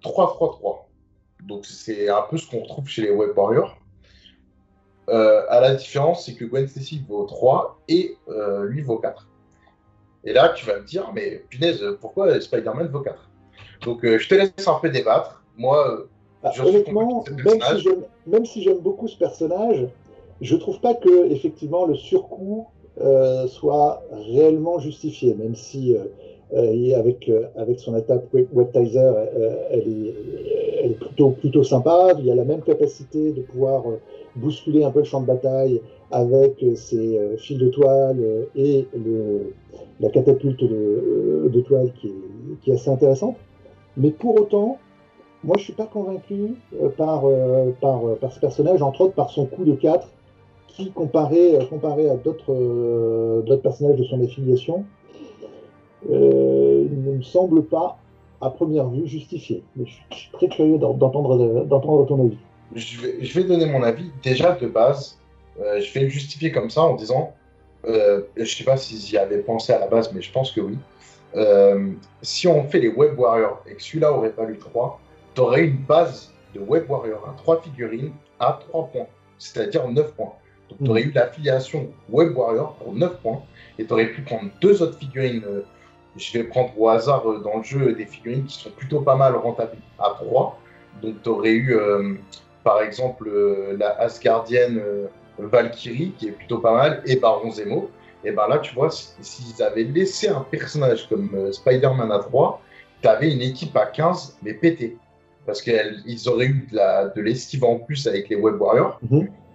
3-3-3. Donc c'est un peu ce qu'on retrouve chez les Web Warriors. À la différence, c'est que Gwen Stacy vaut 3 et lui vaut 4. Et là, tu vas me dire, mais punaise, pourquoi Spider-Man vaut 4? Donc je te laisse un peu débattre. Moi, je suis convaincu Honnêtement, de ce personnage. même si j'aime beaucoup ce personnage, je trouve pas que effectivement le surcoût soit réellement justifié, même si avec son attaque Webtizer, elle est plutôt sympa. Il y a la même capacité de pouvoir bousculer un peu le champ de bataille avec ses fils de toile et la catapulte de toile qui est assez intéressante. Mais pour autant, moi, je suis pas convaincu par ce personnage, entre autres par son coup de 4, qui, comparé à d'autres personnages de son affiliation, ne me semble pas, à première vue, justifié. Mais je suis très curieux d'entendre ton avis. Je vais donner mon avis. Déjà, de base, je vais le justifier comme ça en disant, je sais pas s'ils y avaient pensé à la base, mais je pense que oui. Si on fait les Web Warriors et que celui-là aurait valu 3, tu aurais une base de Web Warrior à 3 figurines à 3 points, c'est-à-dire 9 points. Donc tu aurais eu l'affiliation Web Warrior pour 9 points et tu aurais pu prendre deux autres figurines. Je vais prendre au hasard dans le jeu des figurines qui sont plutôt pas mal rentables à 3. Donc tu aurais eu par exemple la Asgardienne Valkyrie qui est plutôt pas mal et Baron Zemo. Et ben là, tu vois, s'ils avaient laissé un personnage comme Spider-Man à 3, tu avais une équipe à 15, mais pété. Parce qu'ils auraient eu de l'esquive en plus avec les Web Warriors.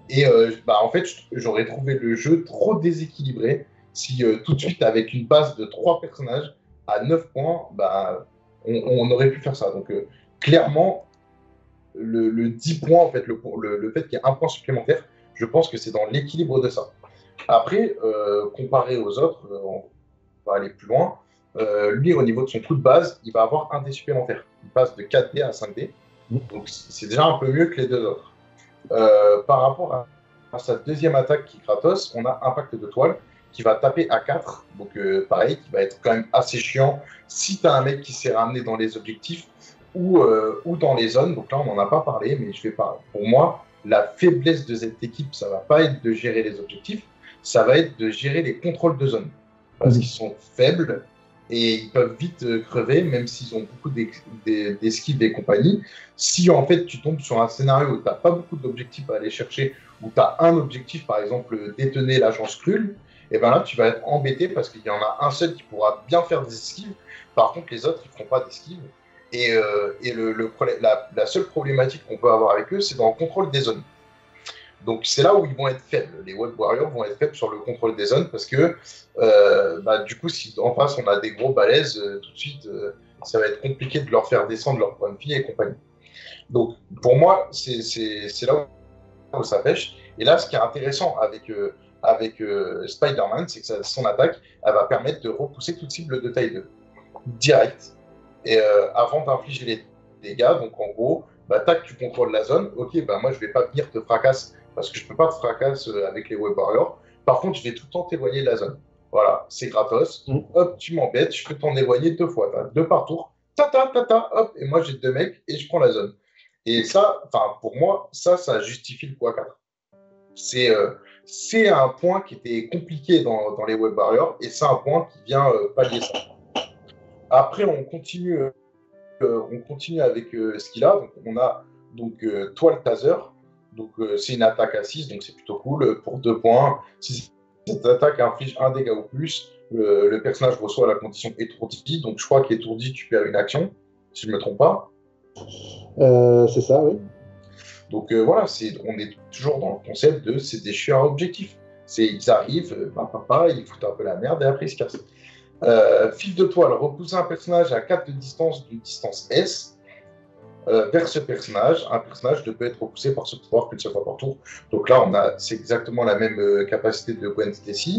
Et en fait, j'aurais trouvé le jeu trop déséquilibré si tout de suite, avec une base de 3 personnages à 9 points, on aurait pu faire ça. Donc, clairement, le 10 points, en fait, le fait qu'il y ait un point supplémentaire, je pense que c'est dans l'équilibre de ça. Après, comparé aux autres, on va aller plus loin. Lui, au niveau de son coup de base, il va avoir un dé supplémentaire. Il passe de 4D à 5D. Donc, c'est déjà un peu mieux que les deux autres. Par rapport à sa deuxième attaque qui est Kratos, on a Impact de toile qui va taper à 4. Donc, pareil, qui va être quand même assez chiant si tu as un mec qui s'est ramené dans les objectifs ou dans les zones. Donc là, on n'en a pas parlé, mais je vais pas. Pour moi, la faiblesse de cette équipe, ça va pas être de gérer les objectifs, ça va être de gérer les contrôles de zone. Parce qu'ils sont faibles et ils peuvent vite crever, même s'ils ont beaucoup d'esquives et compagnie. Si en fait tu tombes sur un scénario où tu n'as pas beaucoup d'objectifs à aller chercher, où tu as un objectif, par exemple détenir l'agence Skrull, et ben là tu vas être embêté parce qu'il y en a un seul qui pourra bien faire des esquives. Par contre, les autres, ils ne feront pas d'esquives. Et la seule problématique qu'on peut avoir avec eux, c'est dans le contrôle des zones. Donc c'est là où ils vont être faibles. Les Web Warriors vont être faibles sur le contrôle des zones parce que du coup, si en face on a des gros balaises, tout de suite, ça va être compliqué de leur faire descendre leur point de vie et compagnie. Donc pour moi, c'est là où ça pêche. Et là, ce qui est intéressant avec Spider-Man, c'est que son attaque, elle va permettre de repousser toute cible de taille 2 direct. Et avant d'infliger les dégâts, donc en gros, tac, tu contrôles la zone. Ok, moi je vais pas venir te fracasser parce que je peux pas te fracasser avec les Web Warriors. Par contre, je vais tout le temps t'éloigner de la zone. Voilà, c'est gratos. Hop, tu m'embêtes, je peux t'en éloigner 2 fois. T'as 2 par tour. Hop, et moi j'ai 2 mecs et je prends la zone. Et ça, pour moi, ça justifie le x4. C'est un point qui était compliqué dans les Web Warriors et c'est un point qui vient pallier ça. Après, on continue avec ce qu'il a. Donc, on a Toile Taser. Donc, c'est une attaque à 6, donc c'est plutôt cool. Pour 2 points, si cette attaque inflige un dégât ou plus, le personnage reçoit la condition étourdi. Donc, je crois qu'étourdi, tu perds une action, si je ne me trompe pas. C'est ça, oui. Donc, voilà, on est toujours dans le concept de c'est des chiens objectifs. Ils arrivent, papa, ils foutent un peu la merde et après ils se cassent. Fil de toile, repousser un personnage à 4 de distance d'une distance S vers ce personnage. Un personnage ne peut être repoussé par ce pouvoir qu'une seule fois par tour. Donc là, c'est exactement la même capacité de Gwen Stacy.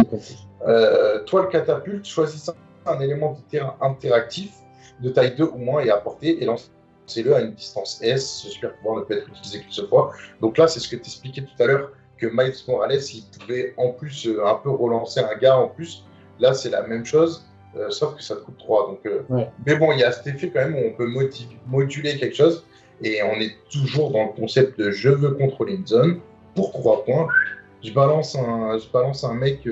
Toile catapulte, choisissez un élément de terrain interactif de taille 2 ou moins et à portée et lancez lancez-le à une distance S, ce super pouvoir ne peut être utilisé qu'une seule fois. Donc là, c'est ce que tu expliquais tout à l'heure, que Miles Morales, il pouvait en plus un peu relancer un gars en plus. Là, c'est la même chose, sauf que ça te coûte 3. Donc, Ouais. Mais bon, il y a cet effet quand même où on peut moduler quelque chose, et on est toujours dans le concept de je veux contrôler une zone pour 3 points. Je balance un mec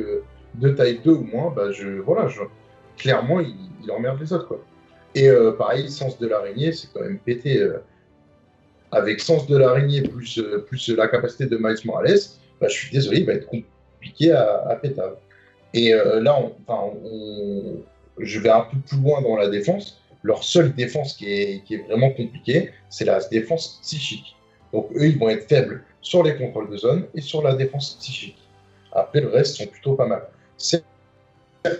de taille 2 ou moins, bah clairement, il emmerde les autres, quoi. Et pareil, sens de l'araignée, c'est quand même pété. Avec sens de l'araignée plus la capacité de Miles Morales, bah, je suis désolé, il va être compliqué à pétave. Et là, je vais un peu plus loin dans la défense. Leur seule défense qui est vraiment compliquée, c'est la défense psychique. Donc eux, ils vont être faibles sur les contrôles de zone et sur la défense psychique. Après, le reste sont plutôt pas mal. Certes,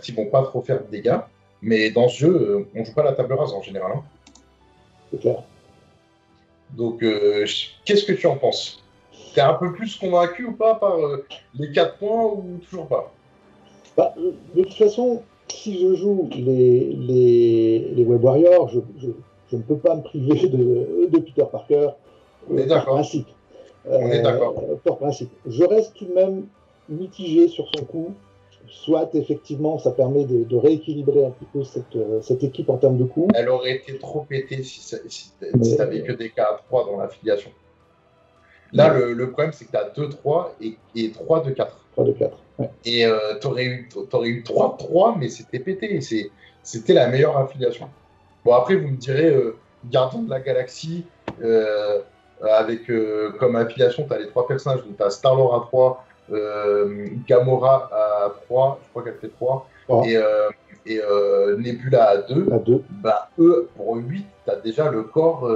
ils vont pas trop faire de dégâts, mais dans ce jeu, on joue pas la table rase en général. Hein. C'est clair. Donc, qu'est-ce que tu en penses? T'es un peu plus convaincu ou pas par les 4 points ou toujours pas? Bah, de toute façon, si je joue les Web Warriors, je ne peux pas me priver de Peter Parker par principe. On est d'accord. Par principe. Je reste tout de même mitigé sur son coup. Soit effectivement, ça permet de rééquilibrer un petit peu cette équipe en termes de coups. Elle aurait été trop pétée si t'avais que des cas à 3 dans l'affiliation. Là, le problème, c'est que tu as 2-3 et 3 de 4. 3 de 4. Ouais. Et t'aurais eu 3 de 3, mais c'était pété. C'était la meilleure affiliation. Bon, après, vous me direz, Gardien de la Galaxie, avec comme affiliation, tu as les 3 personnages. Donc, tu as Star-Lord à 3, Gamora à 3, je crois qu'elle fait 3, et Nebula à 2. Bah, eux, pour 8, tu as déjà le corps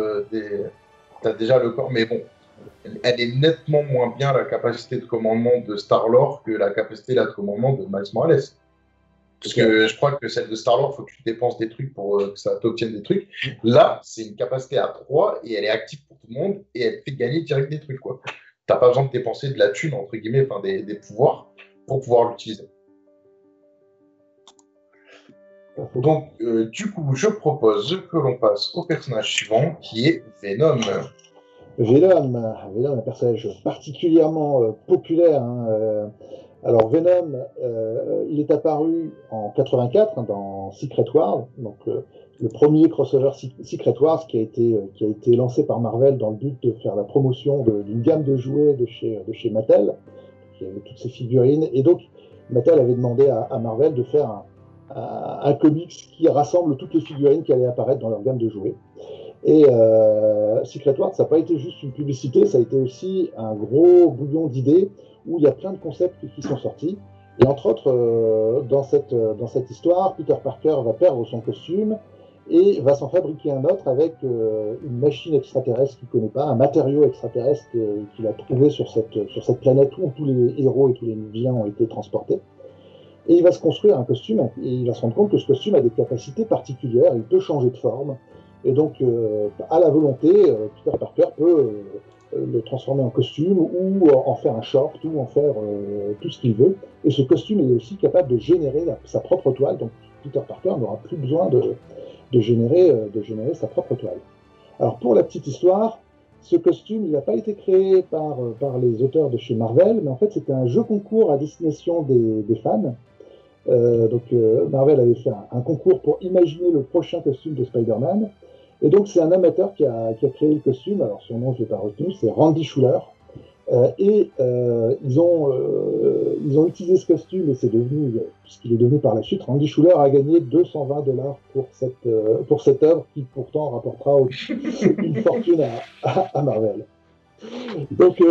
T'as déjà le corps, mais bon, elle est nettement moins bien la capacité de commandement de Star-Lord que la capacité de commandement de Miles Morales. Parce que je crois que celle de Star-Lord, il faut que tu dépenses des trucs pour que ça t'obtienne des trucs. Là, c'est une capacité à 3 et elle est active pour tout le monde et elle fait gagner direct des trucs, quoi. T'as pas besoin de dépenser de la thune, entre guillemets, enfin des pouvoirs pour pouvoir l'utiliser. Donc, du coup, je propose que l'on passe au personnage suivant, qui est Venom. Venom est un personnage particulièrement populaire. Hein, alors Venom, il est apparu en 84 dans Secret Wars, donc le premier crossover Secret Wars qui a été lancé par Marvel dans le but de faire la promotion d'une gamme de jouets de chez Mattel, qui avait toutes ces figurines. Et donc Mattel avait demandé à Marvel de faire un comics qui rassemble toutes les figurines qui allaient apparaître dans leur gamme de jouets. Et Secret Wars, ça n'a pas été juste une publicité, ça a été aussi un gros bouillon d'idées où il y a plein de concepts qui sont sortis. Et entre autres, dans cette histoire, Peter Parker va perdre son costume et va s'en fabriquer un autre avec une machine extraterrestre qu'il ne connaît pas, un matériau extraterrestre qu'il a trouvé sur cette planète où tous les héros et tous les vilains ont été transportés. Et il va se construire un costume et il va se rendre compte que ce costume a des capacités particulières, il peut changer de forme. Et donc, à la volonté, Peter Parker peut le transformer en costume ou en faire un short ou en faire tout ce qu'il veut. Et ce costume est aussi capable de générer sa propre toile. Donc, Peter Parker n'aura plus besoin de générer sa propre toile. Alors, pour la petite histoire, ce costume, il n'a pas été créé par les auteurs de chez Marvel, mais en fait, c'était un jeu concours à destination des fans. Marvel avait fait un concours pour imaginer le prochain costume de Spider-Man. Et donc, c'est un amateur qui a créé le costume. Alors, son nom, je ne l'ai pas retenu, c'est Randy Schuller. Ils ont utilisé ce costume et c'est devenu ce qu'il est devenu par la suite. Randy Schuller a gagné $220 pour cette œuvre qui pourtant rapportera une fortune à Marvel. Donc,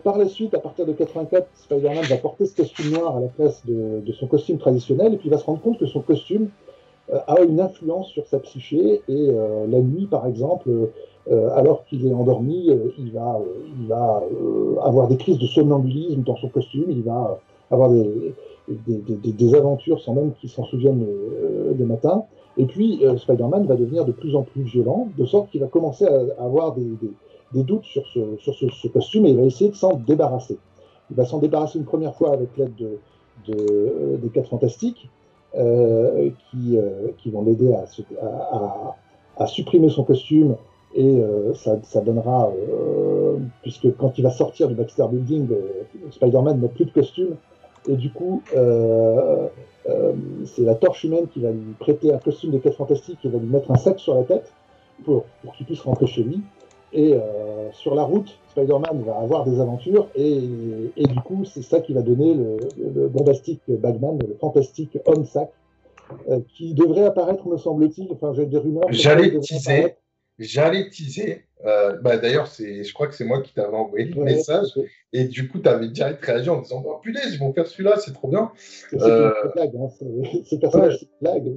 par la suite, à partir de 84, Spider-Man va porter ce costume noir à la place de son costume traditionnel et puis il va se rendre compte que son costume a une influence sur sa psyché et la nuit, par exemple, alors qu'il est endormi, il va avoir des crises de somnambulisme dans son costume, il va avoir des aventures sans même qu'il s'en souvienne le matin. Et puis, Spider-Man va devenir de plus en plus violent, de sorte qu'il va commencer à avoir des doutes sur ce costume et il va essayer de s'en débarrasser. Il va s'en débarrasser une première fois avec l'aide des 4 Fantastiques qui vont l'aider à supprimer son costume Et ça donnera, puisque quand il va sortir du Baxter Building, Spider-Man n'a plus de costume, et du coup, c'est la Torche Humaine qui va lui prêter un costume des 4 Fantastiques et va lui mettre un sac sur la tête pour qu'il puisse rentrer chez lui. Et sur la route, Spider-Man va avoir des aventures, et du coup, c'est ça qui va donner le bombastique Bagman, le fantastique homme-sac, qui devrait apparaître, me semble-t-il. Enfin, j'ai des rumeurs. J'allais teaser. D'ailleurs, je crois que c'est moi qui t'avais envoyé le message. Okay. Et du coup, tu avais direct réagi en disant oh, punaise, ils vont faire celui-là, c'est trop bien. C'est une blague, hein. Ce personnage, c'est une blague.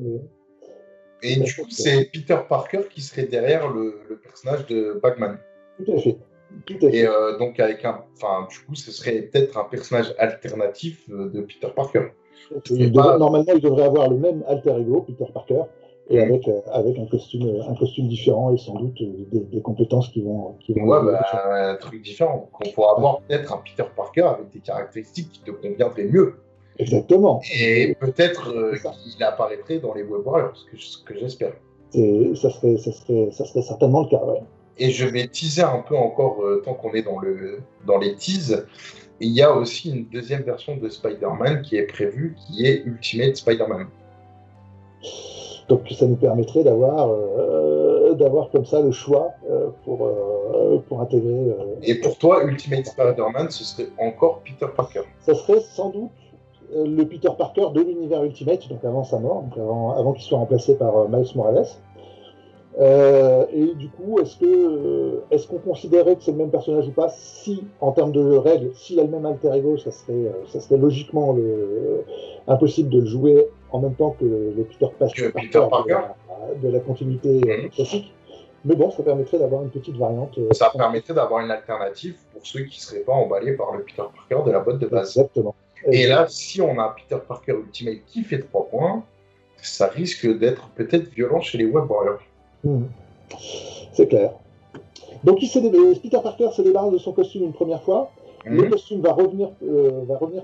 Et du coup, c'est Peter Parker qui serait derrière le personnage de Bagman. Tout à fait. Et donc, du coup, ce serait peut-être un personnage alternatif de Peter Parker. Normalement, il devrait avoir le même alter ego, Peter Parker, et avec un costume différent et sans doute des compétences qui vont un truc différent. On pourra avoir peut-être un Peter Parker avec des caractéristiques qui te conviendraient mieux. Exactement. Et peut-être qu'il apparaîtrait dans les Web Warriors, ce que j'espère. Ça serait certainement le cas, ouais. Et je vais teaser un peu encore, tant qu'on est dans les teases. Il y a aussi une deuxième version de Spider-Man qui est prévue, qui est Ultimate Spider-Man. Donc ça nous permettrait d'avoir comme ça le choix pour intégrer. Et pour toi, Ultimate Spider-Man, ce serait encore Peter Parker? Ça serait sans doute le Peter Parker de l'univers Ultimate, donc avant sa mort, donc avant qu'il soit remplacé par Miles Morales. Et du coup, est-ce qu'on considérait que c'est le même personnage ou pas? Si, en termes de règles, s'il a le même alter ego, ça serait logiquement impossible de le jouer en même temps que le Peter Parker de la continuité classique. Mais bon, ça permettrait d'avoir une petite variante. Ça permettrait d'avoir une alternative pour ceux qui ne seraient pas emballés par le Peter Parker de la boîte de base. Exactement. Et là, si on a un Peter Parker Ultimate qui fait 3 points, ça risque d'être peut-être violent chez les Web Warriors. C'est clair. Donc Peter Parker se débarrasse de son costume une première fois. Le costume va revenir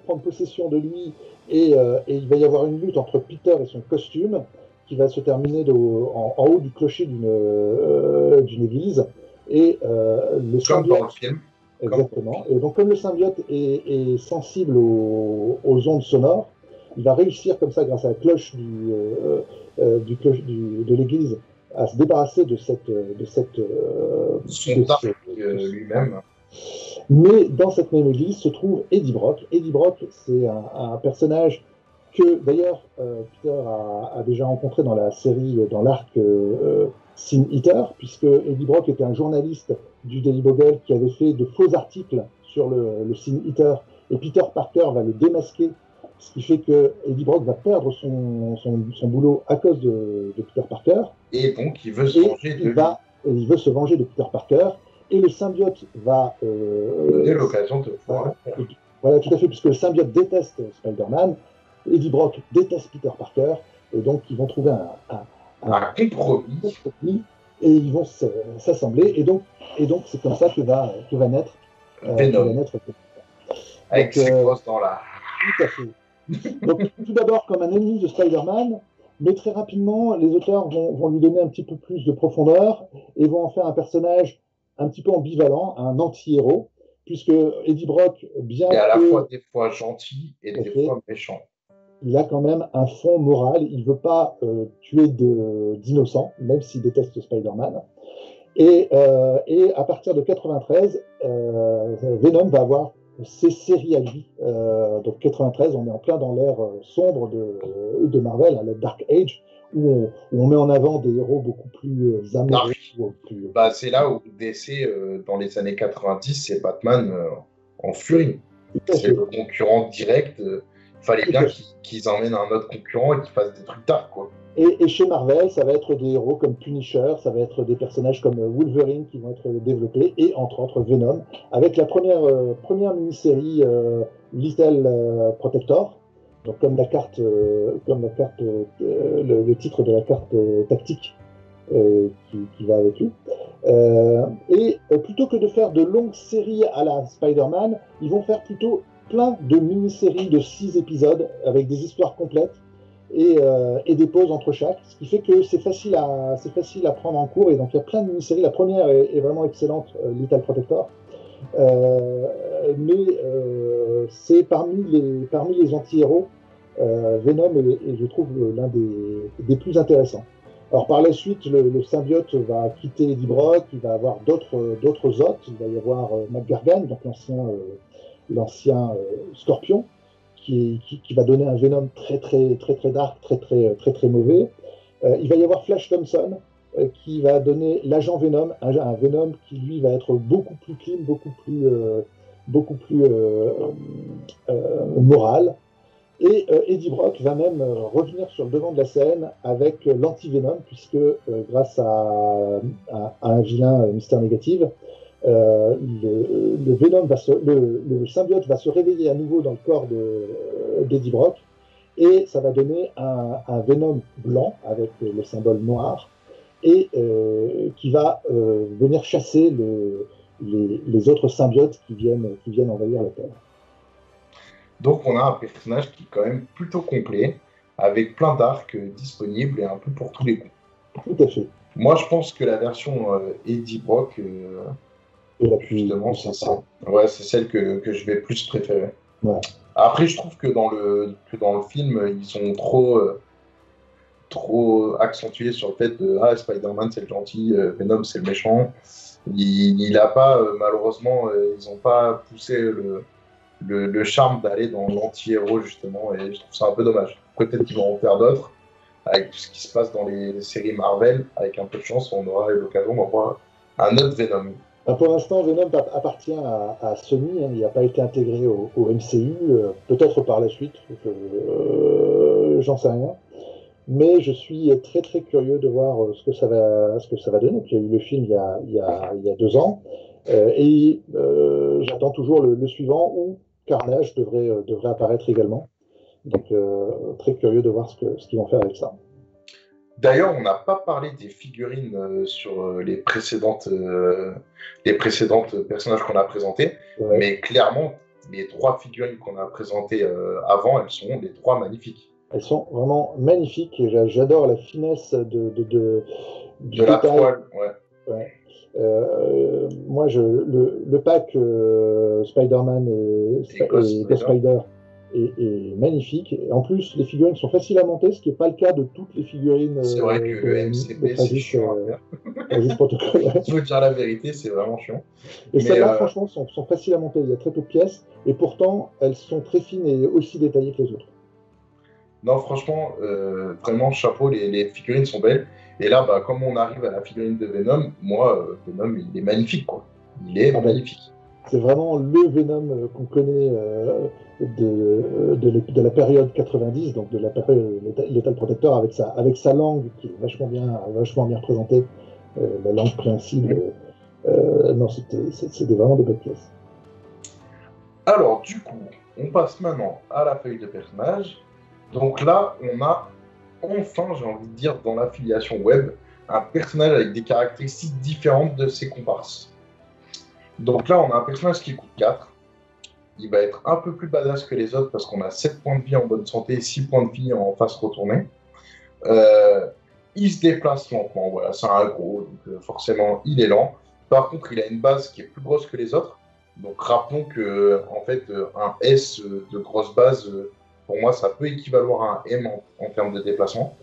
prendre possession de lui, et il va y avoir une lutte entre Peter et son costume qui va se terminer en haut du clocher d'une église. Et le symbiote, comme dans le film. Exactement. Et donc comme le symbiote est sensible aux ondes sonores, il va réussir comme ça, grâce à la cloche de l'église, à se débarrasser de son arc lui-même. Mais dans cette même église se trouve Eddie Brock. Eddie Brock, c'est un personnage que d'ailleurs Peter a déjà rencontré dans la série, dans l'arc Sin Eater, puisque Eddie Brock était un journaliste du Daily Bugle qui avait fait de faux articles sur le Sin Eater, et Peter Parker va le démasquer, ce qui fait que Eddie Brock va perdre son boulot à cause de Peter Parker. Et donc il veut se venger de lui. Il veut se venger de Peter Parker, et le symbiote va donner l'occasion de pouvoir. Voilà, tout à fait, puisque le symbiote déteste Spider-Man, Eddie Brock déteste Peter Parker, et donc ils vont trouver un compromis, et ils vont s'assembler, et donc c'est comme ça que va naître Venom. Avec ses grosses dents là. Tout à fait. Donc tout d'abord comme un ennemi de Spider-Man, mais très rapidement les auteurs vont lui donner un petit peu plus de profondeur et vont en faire un personnage un petit peu ambivalent, un anti-héros, puisque Eddie Brock, bien et à la fois des fois gentil et des fois méchant, il a quand même un fond moral. Il ne veut pas tuer d'innocents, même s'il déteste Spider-Man. Et à partir de 93, Venom va avoir ses séries à lui. Donc 93, on est en plein dans l'ère sombre de Marvel, à la Dark Age, où on met en avant des héros beaucoup plus amoureux. C'est là où DC, dans les années 90, c'est Batman en furie. C'est le concurrent direct. Il fallait bien qu'ils emmènent un autre concurrent et qu'ils fassent des trucs dark, quoi. Et chez Marvel, ça va être des héros comme Punisher, ça va être des personnages comme Wolverine qui vont être développés, et entre autres Venom, avec la première mini-série Little Protector, donc comme la carte, le titre de la carte tactique qui va avec lui. Et plutôt que de faire de longues séries à la Spider-Man, ils vont faire plutôt plein de mini-séries de 6 épisodes avec des histoires complètes. et des pauses entre chaque, ce qui fait que c'est facile à prendre en cours. Et donc il y a plein de mini-séries. La première est vraiment excellente, Lethal Protector. Mais c'est parmi les anti-héros, Venom est, je trouve, l'un des plus intéressants. Alors par la suite, le symbiote va quitter Eddie Brock, il va avoir d'autres hôtes, il va y avoir McGargan, donc l'ancien Scorpion, qui va donner un Venom très dark, très mauvais. Il va y avoir Flash Thompson, qui va donner l'agent Venom, un Venom qui lui va être beaucoup plus clean, beaucoup plus moral. Et Eddie Brock va même revenir sur le devant de la scène avec l'anti-Venom, puisque grâce à un vilain Mister Négative, le Venom le symbiote va se réveiller à nouveau dans le corps d'Eddie Brock, et ça va donner un Venom blanc avec le symbole noir, et qui va venir chasser les autres symbiotes qui viennent envahir la Terre. Donc on a un personnage qui est quand même plutôt complet, avec plein d'arcs disponibles et un peu pour tous les goûts. Tout à fait. Moi je pense que la version Eddie Brock, justement, c'est celle que je vais plus préférer. Ouais. Après je trouve que dans le film, ils sont trop accentués sur le fait de Spider-Man c'est le gentil, Venom c'est le méchant. Il a pas, malheureusement, ils n'ont pas poussé le charme d'aller dans l'anti-héros, justement, et je trouve ça un peu dommage. Peut-être qu'ils vont en faire d'autres, avec tout ce qui se passe dans les séries Marvel. Avec un peu de chance, on aura l'occasion d'en voir un autre Venom. Pour l'instant, Venom appartient à Sony, hein, il n'a pas été intégré au MCU, peut-être par la suite, j'en sais rien. Mais je suis très curieux de voir ce que ça va donner. Puis il y a eu le film il y a 2 ans, et j'attends toujours le suivant où Carnage devrait apparaître également. Donc très curieux de voir ce qu'ils vont faire avec ça. D'ailleurs, on n'a pas parlé des figurines sur les précédentes personnages qu'on a présentés, ouais. Mais clairement, les 3 figurines qu'on a présentées avant, elles sont les 3 magnifiques. Elles sont vraiment magnifiques. J'adore la finesse de la toile. Ouais. Moi, le pack Spider-Man et Ghost Spider est magnifique. Et en plus, les figurines sont faciles à monter, ce qui n'est pas le cas de toutes les figurines. C'est vrai que le MCP, c'est chiant à faire. Je veux dire la vérité, c'est vraiment chiant. Et celles-là, franchement, sont faciles à monter. Il y a très peu de pièces. Et pourtant, elles sont très fines et aussi détaillées que les autres. Non, franchement, vraiment, chapeau, les figurines sont belles. Et là, comme on arrive à la figurine de Venom, moi, Venom, il est magnifique, quoi. Il est magnifique. C'est vraiment le Venom qu'on connaît de la période 90, donc de la période Lethal Protector, avec sa langue qui est vachement bien représentée, la langue préhensible. Non, c'est vraiment de belles pièces. Alors, du coup, on passe maintenant à la feuille de personnage. Donc là, on a enfin, j'ai envie de dire, dans l'affiliation web, un personnage avec des caractéristiques différentes de ses comparses. Donc là, on a un personnage qui coûte 4. Il va être un peu plus badass que les autres parce qu'on a 7 points de vie en bonne santé et 6 points de vie en face retournée. Il se déplace lentement, voilà, c'est un gros, donc forcément, il est lent. Par contre, il a une base qui est plus grosse que les autres. Donc rappelons que, en fait, un S de grosse base... pour moi, ça peut équivaloir à un M en termes de déplacement.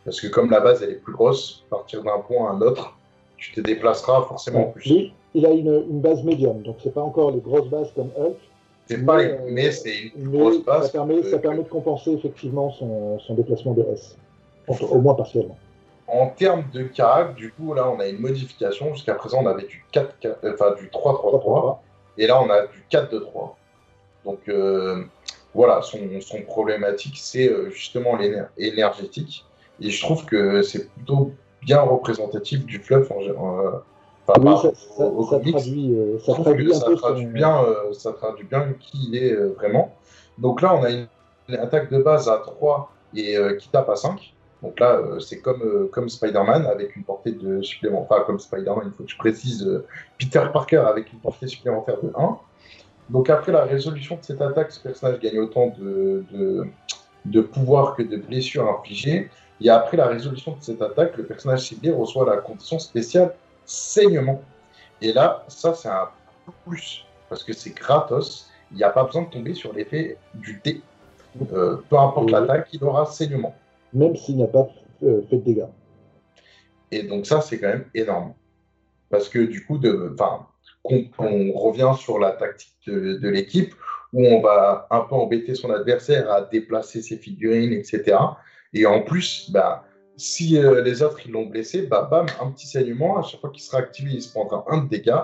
Parce que comme la base, elle est plus grosse, partir d'un point à un autre, tu te déplaceras forcément plus. Lui, il a une base médium, donc c'est pas encore les grosses bases comme Hulk. Mais c'est une grosse base. Ça permet de compenser effectivement son déplacement de S, au moins partiellement. En termes de caractère, du coup, là, on a une modification. Jusqu'à présent, on avait du 3-3-3. Et là, on a du 4-2-3. Donc... voilà, son problématique, c'est justement l'énergétique. Et je trouve que c'est plutôt bien représentatif du fluff ça traduit bien qui il est vraiment. Donc là, on a une attaque de base à 3 et qui tape à 5. Donc là, c'est comme Spider-Man avec une portée de supplément. Enfin, comme Spider-Man, il faut que je précise Peter Parker avec une portée supplémentaire de 1. Donc après la résolution de cette attaque, ce personnage gagne autant de de pouvoir que de blessures infligées. Et après la résolution de cette attaque, le personnage ciblé reçoit la condition spéciale saignement. Et là, ça, c'est un plus, parce que c'est gratos. Il n'y a pas besoin de tomber sur l'effet du dé. Peu importe l'attaque, il aura saignement. Même s'il n'a pas fait de dégâts. Et donc ça, c'est quand même énorme. Parce que du coup, on revient sur la tactique de l'équipe, où on va un peu embêter son adversaire à déplacer ses figurines, etc. Et en plus, si les autres ils l'ont blessé, bam, un petit saignement, à chaque fois qu'il sera activé, il se prendra un de dégâts.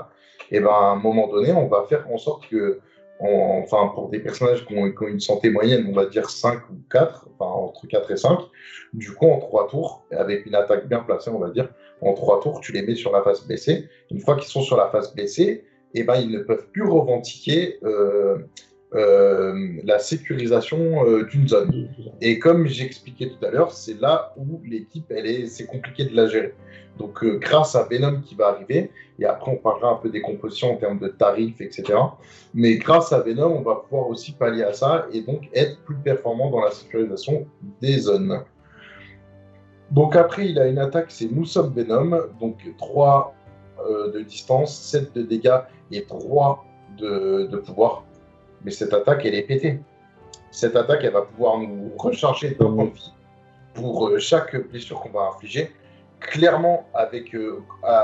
Et à un moment donné, on va faire en sorte que, pour des personnages qui ont une santé moyenne, on va dire 5 ou 4, entre 4 et 5, du coup, en 3 tours, avec une attaque bien placée, on va dire, en 3 tours, tu les mets sur la phase blessée. Une fois qu'ils sont sur la phase blessée, ils ne peuvent plus revendiquer la sécurisation d'une zone. Et comme j'expliquais tout à l'heure, c'est là où l'équipe, c'est compliqué de la gérer. Donc, grâce à Venom qui va arriver, et après on parlera un peu des compositions en termes de tarifs, etc. Mais grâce à Venom, on va pouvoir aussi pallier à ça et donc être plus performant dans la sécurisation des zones. Donc après, il a une attaque, c'est Nous sommes Venom, donc 3 de distance, 7 de dégâts et 3 de pouvoir. Mais cette attaque, elle est pétée. Cette attaque, elle va pouvoir nous recharger d'un point de vie pour chaque blessure qu'on va infliger. Clairement,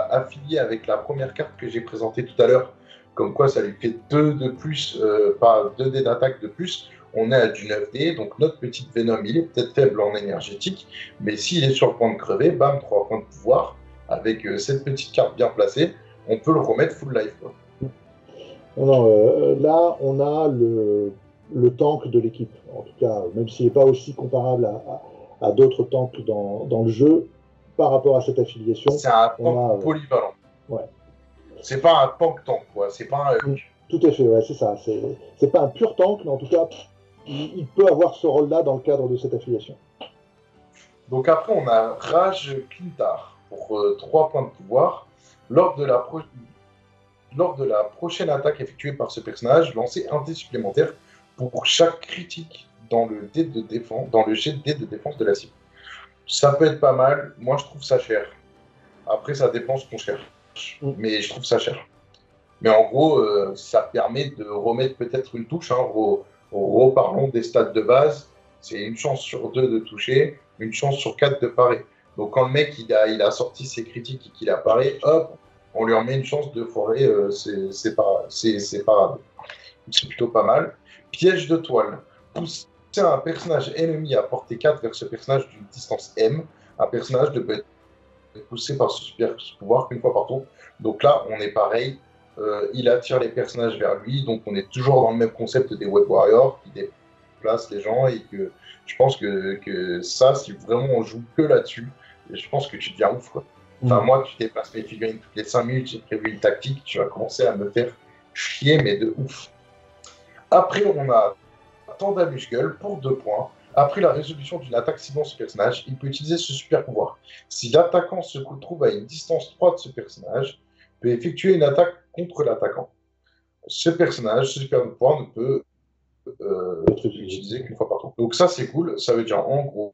affilié avec la première carte que j'ai présentée tout à l'heure, comme quoi ça lui fait 2 de plus, pas 2 dés d'attaque de plus. On est à du 9D, donc notre petite Venom, il est peut-être faible en énergétique, mais s'il est sur le point de crever, bam, 3 points de pouvoir. Avec cette petite carte bien placée, on peut le remettre full life. Non, là, on a le tank de l'équipe. En tout cas, même s'il n'est pas aussi comparable à d'autres tanks dans le jeu, par rapport à cette affiliation. C'est un tank polyvalent. Ouais. C'est pas un tank, quoi. C'est pas un... Tout à fait, ouais, c'est ça. C'est pas un pur tank, mais en tout cas, il peut avoir ce rôle-là dans le cadre de cette affiliation. Donc après, on a Rage Clintar pour 3 points de pouvoir. Lors de la prochaine attaque effectuée par ce personnage, lancez un dé supplémentaire pour chaque critique dans le jet de défense de la cible. Ça peut être pas mal. Moi, je trouve ça cher. Après, ça dépend ce qu'on cherche. Mais je trouve ça cher. Mais en gros, ça permet de remettre peut-être une touche. Reparlons des stats de base. C'est une chance sur 2 de toucher, une chance sur 4 de parer. Donc quand le mec il a sorti ses critiques et qu'il a paré, hop, on lui remet une chance de foirer ses parades. C'est plutôt pas mal. Piège de toile. Pousser un personnage ennemi à portée 4 vers ce personnage d'une distance M. Un personnage ne peut être poussé par ce super pouvoir qu'une fois par tour. Donc là, on est pareil. Il attire les personnages vers lui. Donc on est toujours dans le même concept des Web Warriors qui déplacent les gens. Et que je pense que ça, si vraiment on joue que là-dessus, je pense que tu deviens ouf, quoi. Enfin, moi, tu déplaces mes figurines toutes les 5 minutes, j'ai prévu une tactique, tu vas commencer à me faire chier, mais de ouf. Après, on a Tandamuse-Gueule pour 2 points. Après la résolution d'une attaque ciblant ce personnage, il peut utiliser ce super pouvoir. Si l'attaquant se trouve à une distance 3 de ce personnage, peut effectuer une attaque contre l'attaquant. Ce super pouvoir ne peut être utilisé qu'une fois par tour. Donc ça, c'est cool. Ça veut dire, en gros,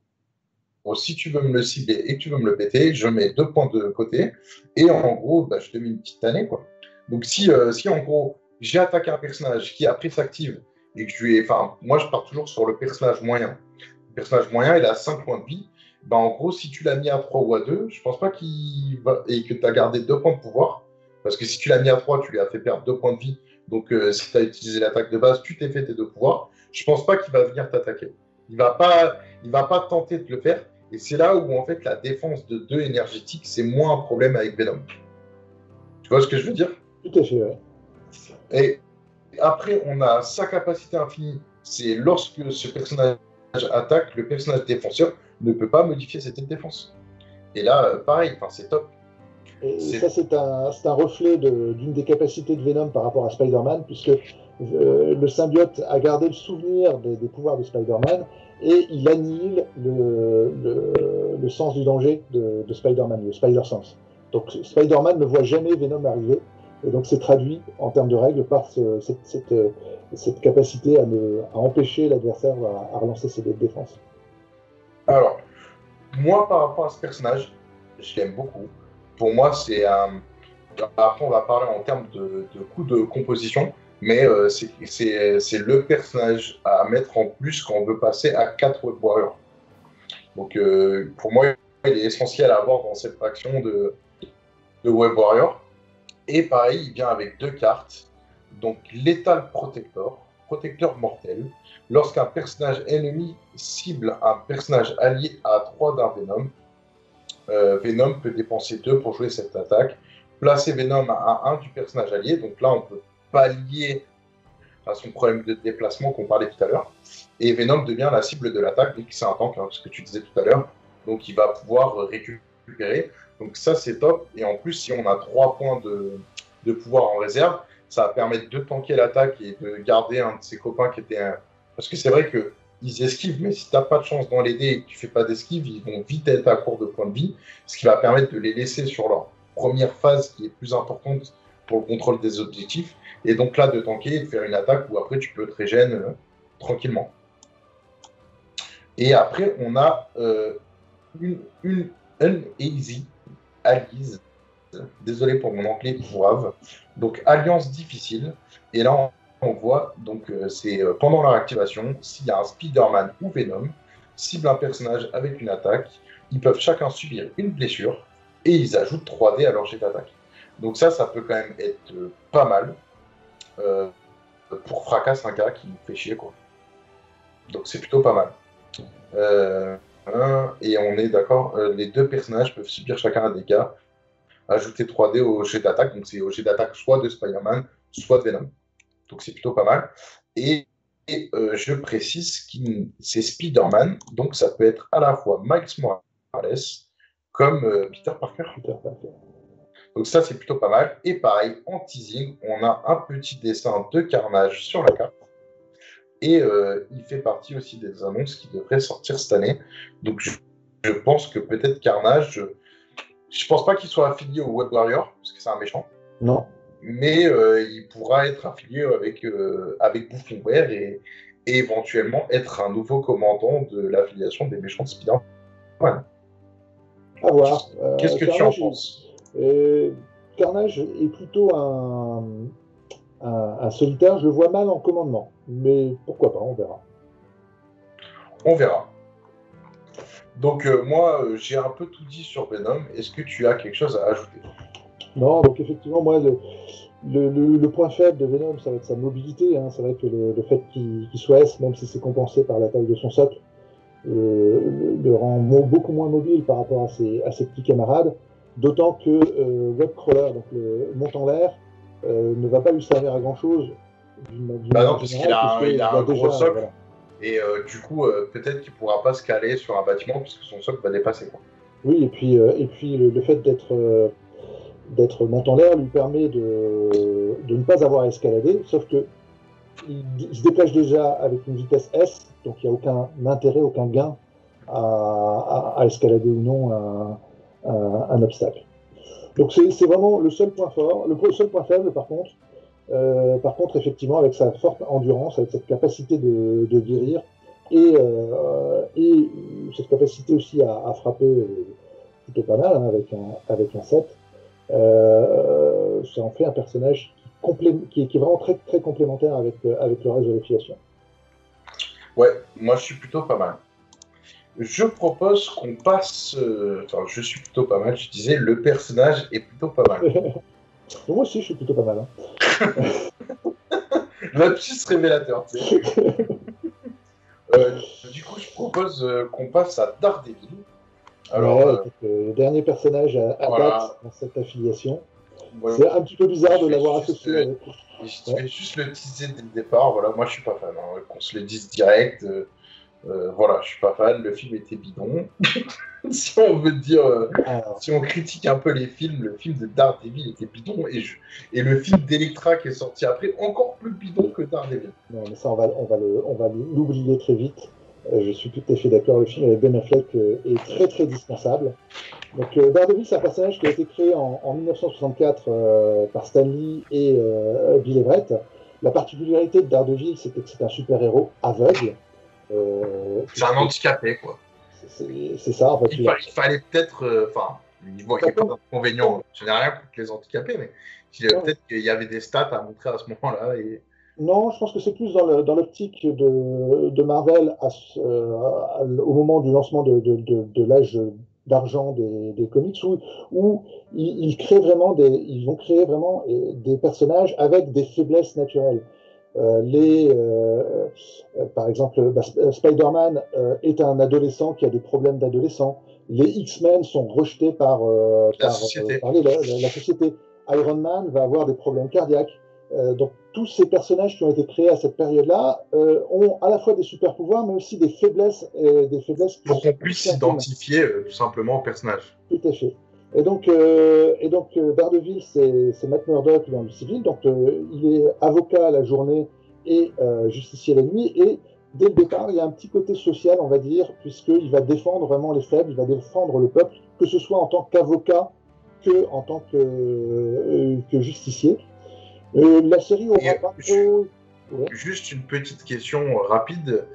si tu veux me le cibler et que tu veux me le péter, je mets 2 points de côté. Et en gros, je te mets une petite tannée, quoi. Donc si en gros, j'ai attaqué un personnage qui après s'active et que moi je pars toujours sur le personnage moyen. Le personnage moyen, il a 5 points de vie. En gros, si tu l'as mis à 3 ou à 2, je pense pas qu'il va... Et que tu as gardé 2 points de pouvoir. Parce que si tu l'as mis à 3, tu lui as fait perdre 2 points de vie. Donc si tu as utilisé l'attaque de base, tu t'es fait tes 2 pouvoirs. Je pense pas qu'il va venir t'attaquer. Il va pas tenter de le faire. Et c'est là où en fait la défense de 2 énergétiques, c'est moins un problème avec Venom. Tu vois ce que je veux dire? Tout à fait, ouais. Et après, on a sa capacité infinie. C'est lorsque ce personnage attaque, le personnage défenseur ne peut pas modifier cette défense. Et là, pareil, c'est top. Et ça, c'est un reflet d'une des capacités de Venom par rapport à Spider-Man, puisque le symbiote a gardé le souvenir des pouvoirs de Spider-Man et il annihile le sens du danger de Spider-Man, le Spider-Sense. Donc Spider-Man ne voit jamais Venom arriver Et donc c'est traduit en termes de règles par cette capacité à empêcher l'adversaire à relancer ses dés de défense. Alors, moi, par rapport à ce personnage, je l'aime beaucoup. Pour moi, c'est un. Après, on va parler en termes de coût de composition, mais c'est le personnage à mettre en plus quand on veut passer à 4 Web Warriors. Donc, pour moi, il est essentiel à avoir dans cette faction de Web Warrior. Et pareil, il vient avec 2 cartes. Donc, Lethal Protector, protecteur mortel. Lorsqu'un personnage ennemi cible un personnage allié à 3 d'un Venom, Venom peut dépenser 2 pour jouer cette attaque. Placer Venom à 1 du personnage allié. Donc là, on peut pallier à son problème de déplacement qu'on parlait tout à l'heure. Et Venom devient la cible de l'attaque, vu que c'est un tank, hein, ce que tu disais tout à l'heure. Donc il va pouvoir récupérer. Donc ça, c'est top. Et en plus, si on a 3 points de pouvoir en réserve, ça va permettre de tanker l'attaque et de garder un de ses copains qui était un. Parce que c'est vrai qu'ils esquivent, mais si tu n'as pas de chance dans les dés et que tu ne fais pas d'esquive, ils vont vite être à court de points de vie, ce qui va permettre de les laisser sur leur première phase qui est plus importante pour le contrôle des objectifs. Et donc là, de tanker et de faire une attaque où après tu peux te régénérer tranquillement. Et après, on a une Uneasy Allies. Désolé pour mon anglais pourrave. Donc, alliance difficile. Et là, on voit, donc, c'est pendant leur activation, s'il y a un Spider-Man ou Venom, cible un personnage avec une attaque, ils peuvent chacun subir une blessure et ils ajoutent 3D à leur jet d'attaque. Donc ça peut quand même être pas mal pour fracasse un gars qui nous fait chier, quoi. Donc c'est plutôt pas mal. Et on est d'accord, les 2 personnages peuvent subir chacun un dégât, ajouter 3D au jet d'attaque, donc c'est au jet d'attaque soit de Spider-Man, soit de Venom. Donc c'est plutôt pas mal. Et je précise que c'est Spider-Man, donc ça peut être à la fois Miles Morales comme Peter Parker. Donc ça, c'est plutôt pas mal. Et pareil, en teasing, on a un petit dessin de Carnage sur la carte. Et il fait partie aussi des annonces qui devraient sortir cette année. Donc je pense que peut-être Carnage, je pense pas qu'il soit affilié au Web Warrior, parce que c'est un méchant. Non. Mais il pourra être affilié avec Bouffon-Vert et éventuellement être un nouveau commandant de l'affiliation des méchants de Spider-Man. À voir. Qu'est-ce que tu en penses? Carnage est plutôt un solitaire, je le vois mal en commandement. Mais pourquoi pas, on verra. On verra. Donc moi, j'ai un peu tout dit sur Venom. Est-ce que tu as quelque chose à ajouter? Non, donc effectivement, moi, le point faible de Venom, ça va être sa mobilité. Hein. Ça va être le fait qu'il soit S, même si c'est compensé par la taille de son socle, le rend beaucoup moins mobile par rapport à ses petits camarades. D'autant que Webcrawler, donc le mont en l'air, ne va pas lui servir à grand-chose. Bah non, parce qu'il a un gros socle. Voilà. Et du coup, peut-être qu'il ne pourra pas se caler sur un bâtiment puisque son socle va dépasser. Quoi. Oui, et puis le fait d'être mont en l'air lui permet de ne pas avoir à escalader, sauf que il se dépêche déjà avec une vitesse S, donc il n'y a aucun intérêt, aucun gain à escalader ou non un obstacle. Donc c'est vraiment le seul point fort. Le seul point faible, par contre, effectivement, avec sa forte endurance, avec cette capacité de guérir et cette capacité aussi à frapper plutôt pas mal, hein, avec un 7, ça en fait un personnage qui est vraiment très, très complémentaire avec le reste de l'affiliation. Ouais, moi je suis plutôt pas mal. Je propose qu'on passe. Enfin, je suis plutôt pas mal. Je disais, le personnage est plutôt pas mal. Moi aussi, je suis plutôt pas mal. Hein. Lapsus révélateur, tu sais. Du coup, je propose qu'on passe à Daredevil. Alors, le dernier personnage à date dans cette affiliation. Ouais, c'est un petit peu bizarre de l'avoir associé avec. Je vais juste le teaser dès le départ. Voilà, moi, je suis pas fan. Hein. Qu'on se le dise direct. Voilà, je suis pas fan. Le film était bidon. Si on veut dire, si on critique un peu les films, le film de Daredevil était bidon et le film d'Electra qui est sorti après encore plus bidon que Daredevil. Non, mais ça, on va l'oublier très vite. Je suis tout à fait d'accord. Le film avec Ben Affleck est très très dispensable. Donc Daredevil, c'est un personnage qui a été créé en 1964 par Stan Lee et Bill Everett. La particularité de Daredevil, c'était que c'est un super-héros aveugle. C'est un handicapé, quoi. C'est ça, en fait. Il fallait peut-être. Enfin, il n'y a pas d'inconvénient. Je n'ai rien contre les handicapés, mais peut-être qu'il y avait des stats à montrer à ce moment-là. Et... Non, je pense que c'est plus dans l'optique de Marvel au moment du lancement de l'âge d'argent des comics où ils vont créer vraiment des personnages avec des faiblesses naturelles. Par exemple, Spider-Man est un adolescent qui a des problèmes d'adolescent. Les X-Men sont rejetés la société. La société. Iron Man va avoir des problèmes cardiaques. Donc tous ces personnages qui ont été créés à cette période-là ont à la fois des super pouvoirs, mais aussi des faiblesses pour qu'on puisse s'identifier tout simplement au personnage. Tout à fait. Et donc Daredevil, c'est Matt Murdock dans le civil. Donc il est avocat la journée et justicier la nuit. Et dès le départ, il y a un petit côté social, on va dire, puisqu'il va défendre vraiment les faibles, il va défendre le peuple, que ce soit en tant qu'avocat que en tant que justicier. La série aura pas trop... Juste une petite question rapide.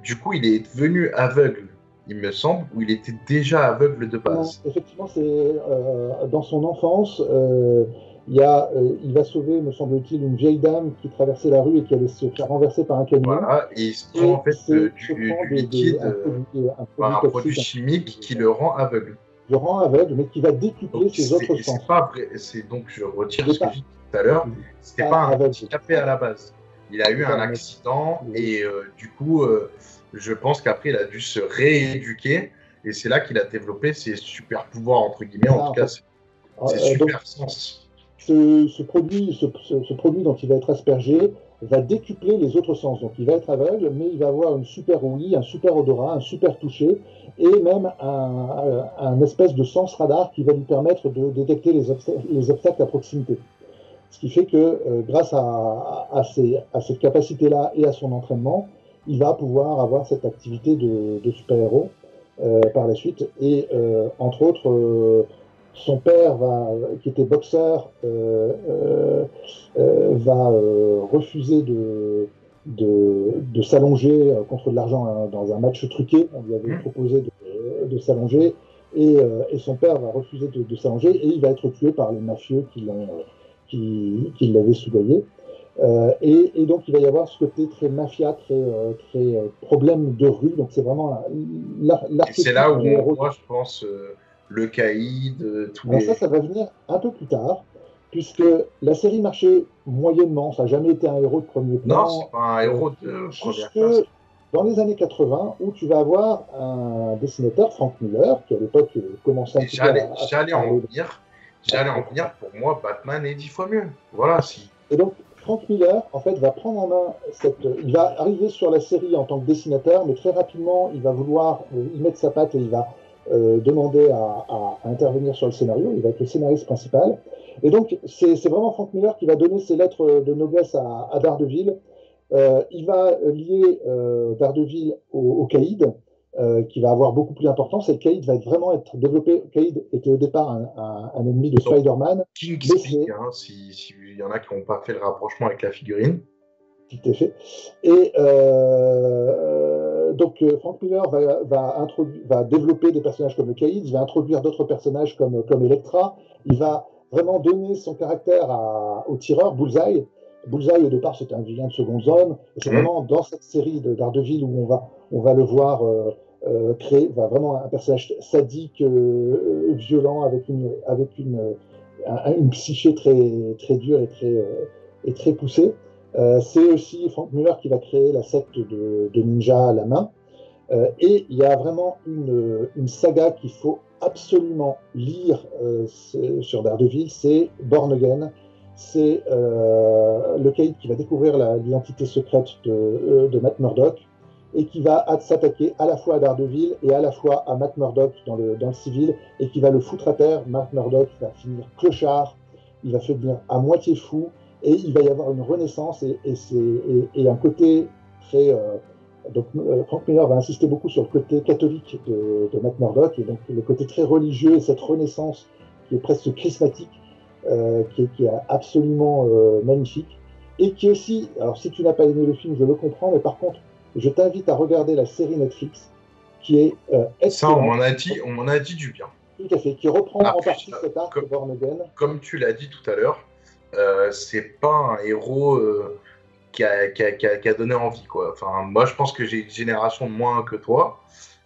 Du coup, il est devenu aveugle, il me semble, ou il était déjà aveugle de base? Non, effectivement, c'est dans son enfance, il va sauver, me semble-t-il, une vieille dame qui traversait la rue et qui allait se faire renverser par un camion. Voilà, et il se prend en fait du liquide, un produit chimique qui le rend aveugle. Le rend aveugle, mais qui va décupler ses autres sens. C'est pas vrai, donc je retire ce que j'ai dit tout à l'heure, c'était pas un handicapé à la base. Il a eu un accident et du coup, je pense qu'après, il a dû se rééduquer et c'est là qu'il a développé ses super pouvoirs, entre guillemets, en tout cas, ses super sens. Ce produit dont il va être aspergé va décupler les autres sens. Donc il va être aveugle, mais il va avoir une super ouïe, un super odorat, un super toucher et même un espèce de sens radar qui va lui permettre de détecter les obstacles à proximité. Ce qui fait que grâce à cette capacité-là et à son entraînement, il va pouvoir avoir cette activité de super-héros par la suite. Et entre autres, son père, qui était boxeur, va refuser de s'allonger contre de l'argent dans un match truqué. On lui avait proposé de s'allonger. Et son père va refuser de s'allonger et il va être tué par les mafieux qui l'avaient soudoyé. Et donc, il va y avoir ce côté très mafia, très problème de rue. Donc, c'est vraiment l'archétype. C'est là où on voit, je pense, le caïd, ça va venir un peu plus tard, puisque la série marchait moyennement. Ça n'a jamais été un héros de premier plan. Non, c'est pas un héros de première classe. Dans les années 80, où tu vas avoir un dessinateur, Frank Miller, qui à l'époque commençait un petit peu à... J'allais en venir, pour moi, Batman est 10 fois mieux. Voilà. Et donc, Frank Miller, en fait, va prendre en main il va arriver sur la série en tant que dessinateur, mais très rapidement, il va vouloir y mettre sa patte et il va demander à intervenir sur le scénario. Il va être le scénariste principal. Et donc, c'est vraiment Frank Miller qui va donner ses lettres de noblesse à Daredevil. Il va lier Daredevil au caïd, qui va avoir beaucoup plus d'importance, et le caïd va vraiment être développé. Caïd était au départ un ennemi de Spider-Man. Kingspin, s'il y en a qui n'ont pas fait le rapprochement avec la figurine. Tout à fait. Et donc Frank Miller va développer des personnages comme le caïd, il va introduire d'autres personnages comme Elektra, il va vraiment donner son caractère au tireur, Bullseye. Bullseye, au départ, c'était un vilain de seconde zone. Et c'est vraiment dans cette série de Daredevil où on va le voir créer vraiment un personnage sadique, violent, avec une psyché très dure et très poussée. C'est aussi Frank Miller qui va créer la secte de ninja à la main. Et il y a vraiment une saga qu'il faut absolument lire sur Daredevil, c'est Born Again. C'est le caïd qui va découvrir l'identité secrète de Matt Murdock et qui va s'attaquer à la fois à Daredevil et à la fois à Matt Murdock dans le civil et qui va le foutre à terre. Matt Murdock va finir clochard, il va finir à moitié fou et il va y avoir une renaissance et un côté très Donc Frank Miller va insister beaucoup sur le côté catholique de Matt Murdock, et donc le côté très religieux et cette renaissance qui est presque charismatique, qui est absolument magnifique, et qui est aussi, alors si tu n'as pas aimé le film, je le comprends, mais par contre, je t'invite à regarder la série Netflix, qui est Ça, on excellente. m'en a dit du bien. Tout à fait, qui reprend en Après, partie cet arc de Born Again. comme tu l'as dit tout à l'heure, c'est pas un héros qui a donné envie, quoi. Enfin, moi, je pense que j'ai une génération de moins que toi,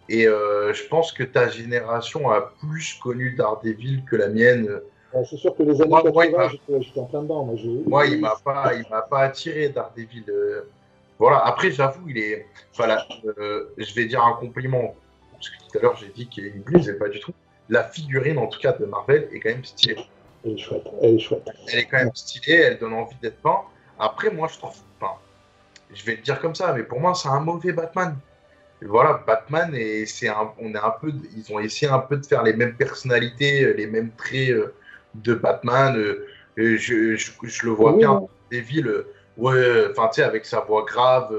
et je pense que ta génération a plus connu Daredevil que la mienne. C'est sûr que les années Moi, 80, j'étais en plein dedans. il m'a pas attiré Daredevil. Voilà. Après, j'avoue, il est. Voilà, je vais dire un compliment parce que tout à l'heure j'ai dit qu'il est une bluse et pas du tout. La figurine, en tout cas, de Marvel est quand même stylée. Elle est chouette. Elle est chouette. Elle est quand même stylée. Elle donne envie d'être peint. Après, moi, je trouve. Enfin, je vais le dire comme ça, mais pour moi, c'est un mauvais Batman. Et voilà, Batman et on est un peu. Ils ont essayé un peu de faire les mêmes personnalités, les mêmes traits de Batman. Je le vois Oui, bien, non. des villes, ouais, enfin, tu sais, avec sa voix grave,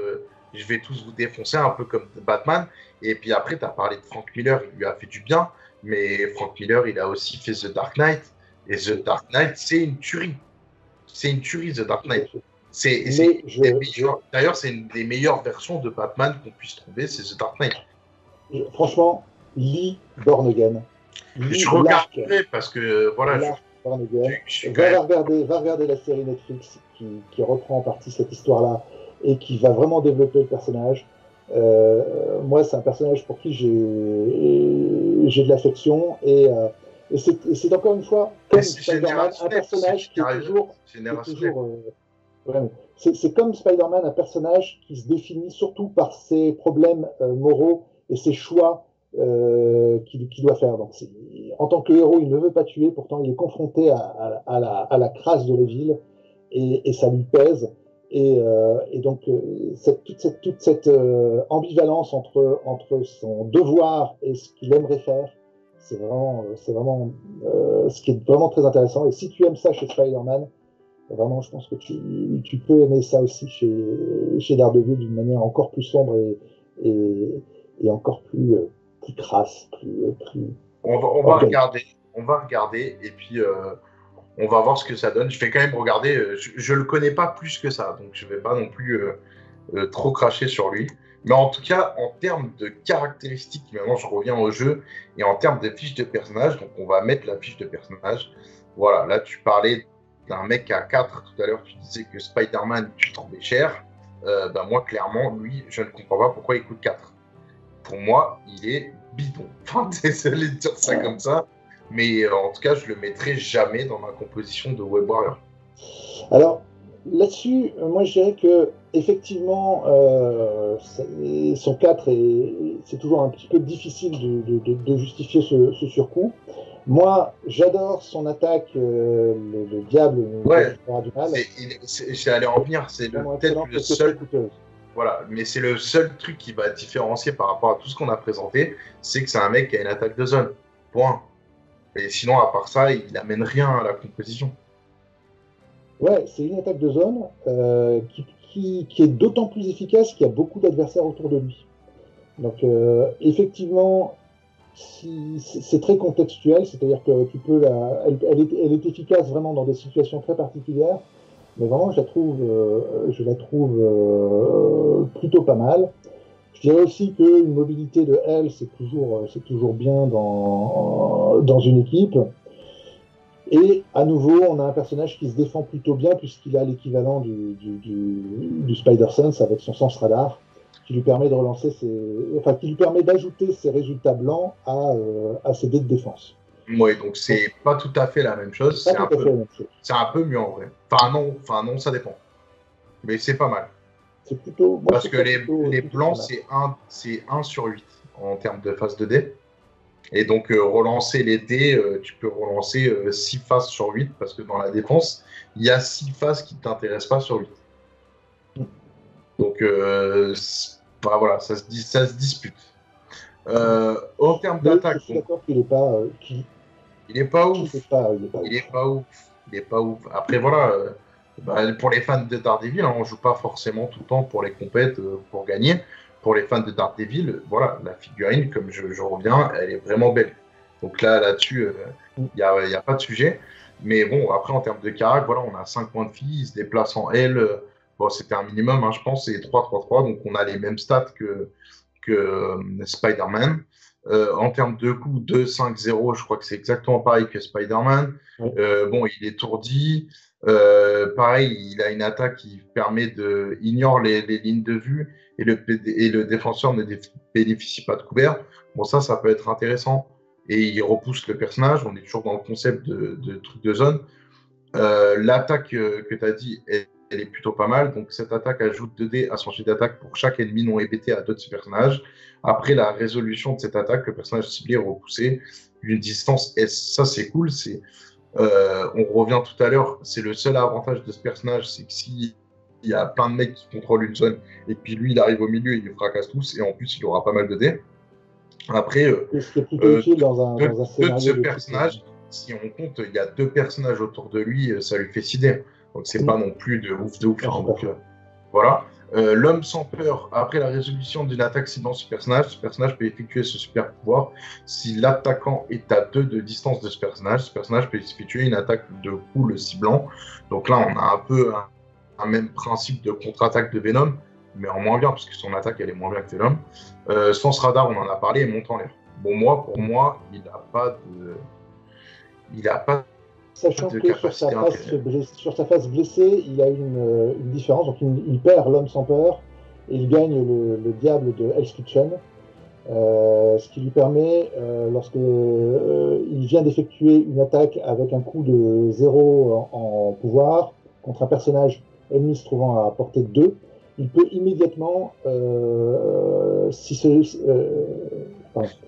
je vais tous vous défoncer, un peu comme Batman. Et puis après, tu as parlé de Frank Miller, il lui a fait du bien, mais Frank Miller, il a aussi fait The Dark Knight. Et The Dark Knight, c'est une tuerie. C'est une tuerie, The Dark Knight. D'ailleurs, c'est une des meilleures versions de Batman qu'on puisse trouver, c'est The Dark Knight. Franchement, lis Born Again. Je regarderai parce que voilà, Born Again. va regarder la série Netflix qui reprend en partie cette histoire-là et qui va vraiment développer le personnage. Moi, c'est un personnage pour qui j'ai de l'affection et c'est encore une fois comme Spider-Man, un personnage qui est toujours c'est comme Spider-Man, un personnage qui se définit surtout par ses problèmes moraux et ses choix qu'il doit faire. Donc, en tant que héros, il ne veut pas tuer, pourtant il est confronté à la crasse de la ville et ça lui pèse. Et donc, toute cette ambivalence entre son devoir et ce qu'il aimerait faire, c'est vraiment ce qui est vraiment très intéressant. Et si tu aimes ça chez Spider-Man, vraiment, je pense que tu peux aimer ça aussi chez Daredevil d'une manière encore plus sombre et encore plus crasse, on va regarder, et puis on va voir ce que ça donne. Je vais quand même regarder. Je le connais pas plus que ça, donc je vais pas non plus trop cracher sur lui. Mais en tout cas, en termes de caractéristiques, maintenant je reviens au jeu, et en termes de fiches de personnage, donc on va mettre la fiche de personnage. Voilà, là tu parlais d'un mec à 4 tout à l'heure, tu disais que Spider-Man, tu le trouvais cher. Moi, clairement, lui, je ne comprends pas pourquoi il coûte 4. Pour moi, il est bidon. Enfin, désolé de dire ça comme ça, mais en tout cas, je le mettrai jamais dans ma composition de Web Warrior. Alors, là-dessus, moi, je dirais que effectivement, son 4, c'est toujours un petit peu difficile de justifier ce surcoût. Moi, j'adore son attaque, le diable. Ouais, j'allais en venir. C'est peut-être le seul. Voilà, mais c'est le seul truc qui va différencier par rapport à tout ce qu'on a présenté, c'est que c'est un mec qui a une attaque de zone. Point. Et sinon, à part ça, il n'amène rien à la composition. Ouais, c'est une attaque de zone qui est d'autant plus efficace qu'il y a beaucoup d'adversaires autour de lui. Donc, effectivement, c'est très contextuel, c'est-à-dire que tu peux elle est efficace vraiment dans des situations très particulières, mais vraiment je la trouve plutôt pas mal. Je dirais aussi qu'une mobilité de elle, c'est toujours bien dans une équipe. Et à nouveau, on a un personnage qui se défend plutôt bien puisqu'il a l'équivalent du Spider-Sense avec son sens radar, qui lui permet de relancer qui lui permet d'ajouter ses résultats blancs à ses dés de défense. Oui, donc c'est pas tout à fait la même chose. C'est un peu mieux en vrai. Enfin non, ça dépend. Mais c'est pas mal. C'est plutôt. Parce que les blancs, c'est 1 sur 8 en termes de phase de dés. Et donc, relancer les dés, tu peux relancer 6 phases sur 8 parce que dans la défense, il y a 6 phases qui ne t'intéressent pas sur 8. Donc, voilà, ça se dispute. En termes d'attaque. Je suis d'accord qu'il n'est pas. Il n'est pas ouf. Il n'est pas ouf. Après, voilà, pour les fans de Daredevil, on ne joue pas forcément tout le temps pour les compètes, pour gagner. pour les fans de Daredevil, voilà, la figurine, comme je reviens, elle est vraiment belle. Donc là-dessus, il n'y a pas de sujet. Mais bon, après, en termes de caractère, voilà, on a 5 points de vie, il se déplace en L. Bon, c'était un minimum, hein, je pense, c'est 3-3-3, donc on a les mêmes stats que Spider-Man. En termes de coup, 2-5-0, je crois que c'est exactement pareil que Spider-Man. Oui. Bon, il est tourdi. Pareil, il a une attaque qui permet de ignore les lignes de vue et le défenseur ne bénéficie pas de couvert. Bon, ça peut être intéressant. Et il repousse le personnage. On est toujours dans le concept de truc de zone. L'attaque que tu as dit, elle est plutôt pas mal. Donc, cette attaque ajoute 2 dés à son jet d'attaque pour chaque ennemi non hébété à 2 de ses personnages. Après la résolution de cette attaque, le personnage ciblé est repoussé d'une distance S. Ça, c'est cool. On revient tout à l'heure. C'est le seul avantage de ce personnage, c'est que s'il y a plein de mecs qui contrôlent une zone et puis lui, il arrive au milieu, il les fracasse tous et en plus, il aura pas mal de dés. Après, ce qui est plutôt utile dans un scénario de ce personnage, si on compte, il y a 2 personnages autour de lui, ça lui fait 6 dés. Donc, c'est pas non plus de ouf. Hein, donc, voilà. L'homme sans peur, après la résolution d'une attaque ciblant ce personnage peut effectuer ce super pouvoir si l'attaquant est à 2 de distance de ce personnage peut effectuer une attaque de coup le ciblant. Donc là, on a un peu un même principe de contre-attaque de Venom, mais en moins bien, parce que son attaque, elle est moins bien que Venom. Sens radar, on en a parlé, et monte en l'air. Bon, pour moi, il n'a pas Sachant que sur sa face blessée, il a une différence. Donc, il perd l'homme sans peur et il gagne le diable de Hell's Kitchen. Ce qui lui permet, lorsque il vient d'effectuer une attaque avec un coup de 0 en pouvoir contre un personnage ennemi se trouvant à portée de 2, il peut immédiatement,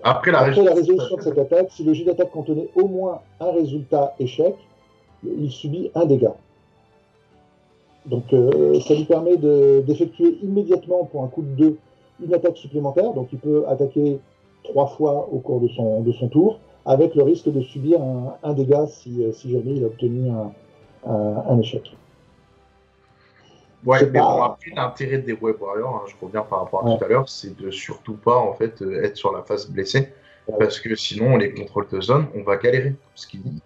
après la résolution de cette attaque, si le jet d'attaque contenait au moins un résultat échec, il subit un dégât. Donc ça lui permet d'effectuer immédiatement pour un coup de 2 une attaque supplémentaire. Donc il peut attaquer 3 fois au cours de son tour, avec le risque de subir un dégât si jamais il a obtenu un échec. Ouais, mais bon, après, l'intérêt des Web Warriors, hein, je reviens par rapport à tout à l'heure, c'est de surtout pas en fait être sur la phase blessée, parce que sinon, les contrôles de zone, on va galérer, parce qu'ils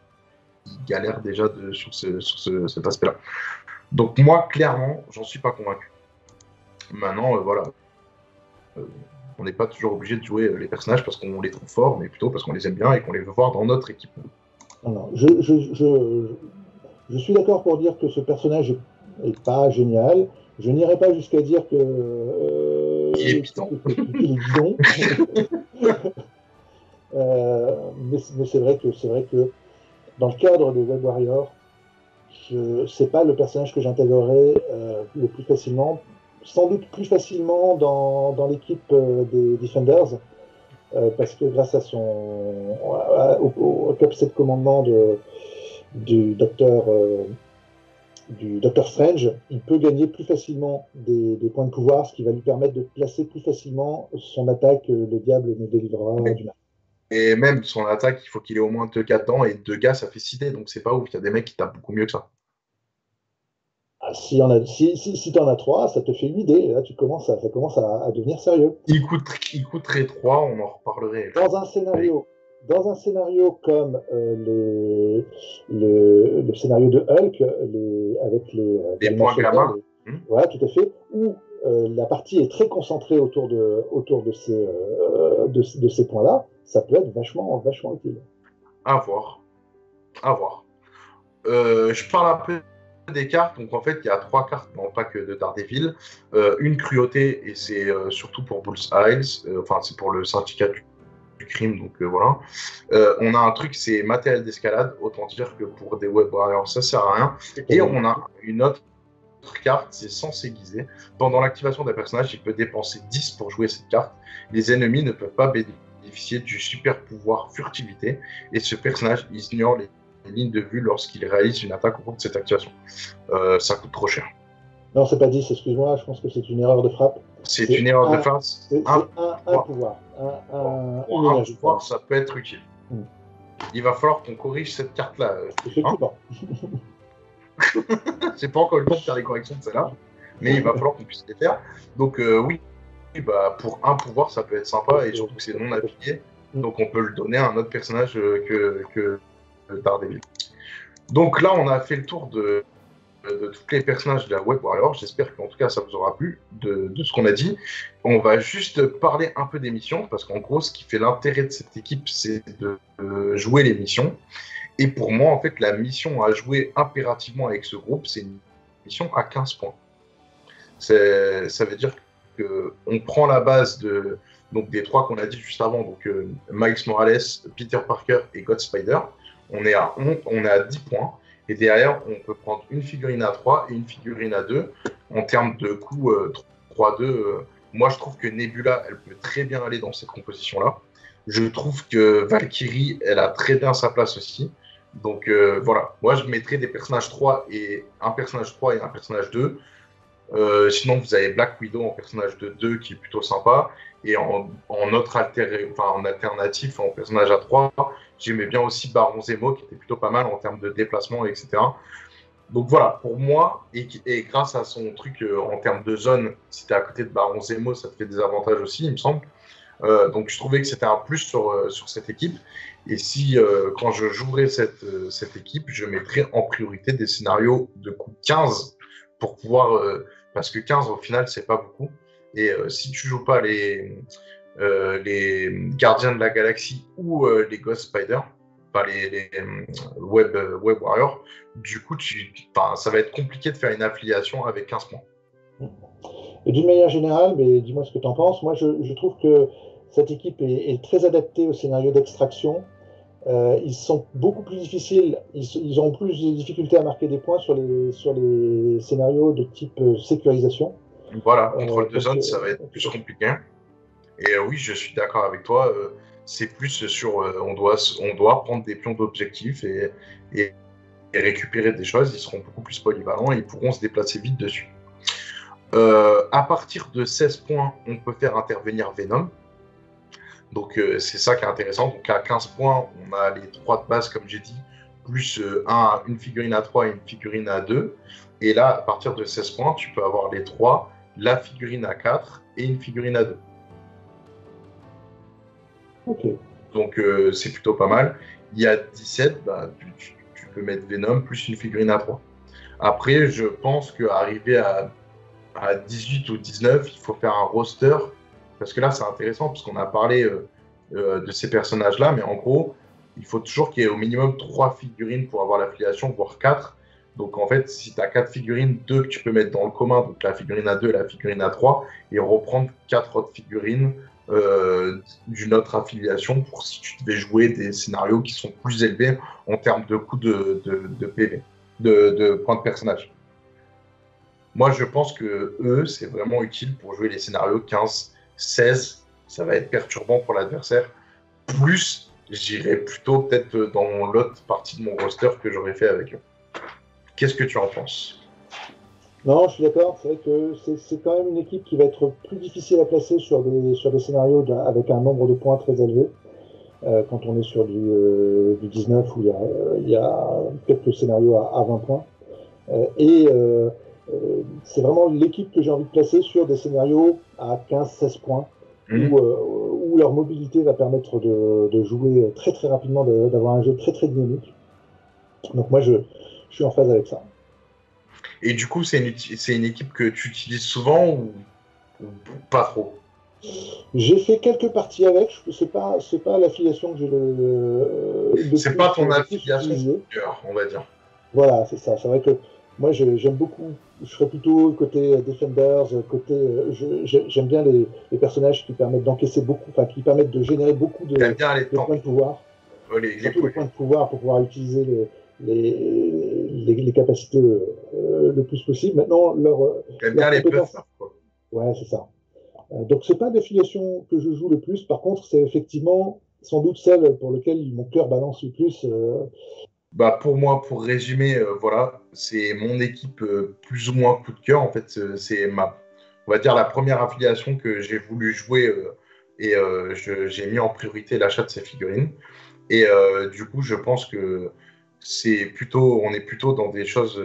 galèrent déjà sur cet aspect-là. Donc moi, clairement, j'en suis pas convaincu. Maintenant, voilà, on n'est pas toujours obligé de jouer les personnages parce qu'on les trouve forts, mais plutôt parce qu'on les aime bien et qu'on les veut voir dans notre équipe. Alors, je suis d'accord pour dire que ce personnage est pas génial. Je n'irai pas jusqu'à dire que il est bidon. Mais c'est vrai que dans le cadre des Web Warriors, c'est pas le personnage que j'intégrerai le plus facilement. Sans doute plus facilement dans l'équipe des Defenders, parce que grâce à au capacité de commandement du docteur Strange, il peut gagner plus facilement des points de pouvoir, ce qui va lui permettre de placer plus facilement son attaque, le diable nous délivrera du mal. Et même son attaque, il faut qu'il ait au moins 2 gars dedans, et 2 gars, ça fait 6 dés, donc c'est pas ouf. Il y a des mecs qui tapent beaucoup mieux que ça. Ah, si t'en as 3, ça te fait 8 dés. Là, ça commence à devenir sérieux. Il coûterait 3, on en reparlerait. Dans un scénario comme le scénario de Hulk, avec les points gamma. Voilà, tout à fait, où la partie est très concentrée autour de ces points-là, ça peut être vachement utile. À voir. Je parle un peu des cartes. Donc en fait, il y a 3 cartes dans le pack de Daredevil. Une cruauté, et c'est surtout pour Bullseye, c'est pour le syndicat du crime, donc voilà. On a un truc, c'est matériel d'escalade, autant dire que pour des Web Warriors, ça sert à rien. Et on a une autre carte, c'est sans aiguiser. Pendant l'activation d'un personnage, il peut dépenser 10 pour jouer cette carte. Les ennemis ne peuvent pas bénéficier du super pouvoir furtivité, et ce personnage ignore les lignes de vue lorsqu'il réalise une attaque au cours de cette activation. Ça coûte trop cher. Non, c'est pas 10, excuse-moi, je pense que c'est une erreur de frappe. C'est une erreur de frappe. C'est un pouvoir. Un pouvoir, ça peut être utile. Il va falloir qu'on corrige cette carte-là. Effectivement. C'est pas encore le temps de faire les corrections de celle-là, mais il va falloir qu'on puisse les faire. Donc oui, bah, pour un pouvoir, ça peut être sympa, et surtout que c'est non affilié. Donc on peut le donner à un autre personnage que Daredevil. Donc là, on a fait le tour de tous les personnages de la Web Warrior. J'espère qu'en tout cas, ça vous aura plu de ce qu'on a dit. On va juste parler un peu des missions, parce qu'en gros, ce qui fait l'intérêt de cette équipe, c'est de jouer les missions. Et pour moi, en fait, la mission à jouer impérativement avec ce groupe, c'est une mission à 15 points. Ça veut dire qu'on prend la base donc des trois qu'on a dit juste avant, donc Miles Morales, Peter Parker et God Spider. On est à 10 points. Et derrière, on peut prendre une figurine à 3 et une figurine à 2. En termes de coût 3-2, moi je trouve que Nebula, elle peut très bien aller dans cette composition-là. Je trouve que Valkyrie, elle a très bien sa place aussi. Donc voilà, moi je mettrais des personnages 3 et un personnage 3 et un personnage 2. Sinon, vous avez Black Widow en personnage de 2 qui est plutôt sympa. Et en alternatif, en personnage à 3, j'aimais bien aussi Baron Zemo qui était plutôt pas mal en termes de déplacement, etc. Donc voilà, pour moi, et grâce à son truc en termes de zone, si tu es à côté de Baron Zemo, ça te fait des avantages aussi, il me semble. Donc je trouvais que c'était un plus sur cette équipe. Et si quand je jouerais cette équipe, je mettrais en priorité des scénarios de coup 15 pour pouvoir parce que 15 au final c'est pas beaucoup. Et si tu joues pas les Gardiens de la Galaxie ou les Ghost Spider, enfin les Web Warriors, du coup ça va être compliqué de faire une affiliation avec 15 points. Et d'une manière générale, mais dis-moi ce que tu en penses, moi je trouve que cette équipe est très adaptée au scénario d'extraction. Ils sont beaucoup plus difficiles, ils ont plus de difficultés à marquer des points sur les scénarios de type sécurisation. Voilà, contrôle de zone, ça va être plus compliqué. Et oui, je suis d'accord avec toi. C'est plus sur on doit prendre des pions d'objectifs et récupérer des choses. Ils seront beaucoup plus polyvalents et ils pourront se déplacer vite dessus. À partir de 16 points, on peut faire intervenir Venom. Donc c'est ça qui est intéressant. Donc à 15 points, on a les 3 de base, comme j'ai dit, plus une figurine à 3 et une figurine à 2. Et là, à partir de 16 points, tu peux avoir les 3, la figurine à 4 et une figurine à 2. Okay. Donc c'est plutôt pas mal. Il y a 17, bah, tu peux mettre Venom plus une figurine à 3. Après, je pense qu'arriver à 18 ou 19, il faut faire un roster. Parce que là, c'est intéressant, parce qu'on a parlé de ces personnages-là, mais en gros, il faut toujours qu'il y ait au minimum 3 figurines pour avoir l'affiliation, voire 4. Donc en fait, si tu as 4 figurines, 2 que tu peux mettre dans le commun, donc la figurine à 2 et la figurine à 3, et reprendre 4 autres figurines d'une autre affiliation pour si tu devais jouer des scénarios qui sont plus élevés en termes de coût de PV, de points de personnage. Moi, je pense que eux, c'est vraiment utile pour jouer les scénarios 15, 16. Ça va être perturbant pour l'adversaire. Plus, j'irais plutôt peut-être dans l'autre partie de mon roster que j'aurais fait avec eux. Qu'est-ce que tu en penses ? Non, je suis d'accord. C'est vrai que c'est quand même une équipe qui va être plus difficile à placer sur des scénarios avec un nombre de points très élevé. Quand on est sur du 19 où il y a quelques scénarios à 20 points. C'est vraiment l'équipe que j'ai envie de placer sur des scénarios à 15-16 points, où leur mobilité va permettre de jouer très très rapidement, d'avoir un jeu très très dynamique. Donc moi je suis en phase avec ça. Et du coup, c'est une équipe que tu utilises souvent ou pas trop ? J'ai fait quelques parties avec, c'est pas l'affiliation que j'ai c'est pas ton affiliation de cœur, on va dire. Voilà, c'est ça. C'est vrai que moi j'aime beaucoup, je serais plutôt côté Defenders, j'aime bien les personnages qui permettent d'encaisser beaucoup, enfin qui permettent de générer beaucoup de points de pouvoir. Surtout les points de pouvoir pour pouvoir utiliser les capacités le plus possible. Maintenant, j'aime bien les buffs, quoi. Ouais, c'est ça. Donc c'est pas l'affiliation que je joue le plus. Par contre, c'est effectivement sans doute celle pour laquelle mon cœur balance le plus. Bah pour moi, pour résumer, voilà, c'est mon équipe plus ou moins coup de cœur. En fait, c'est on va dire la première affiliation que j'ai voulu jouer et j'ai mis en priorité l'achat de ces figurines. Et du coup, je pense que on est plutôt dans des choses,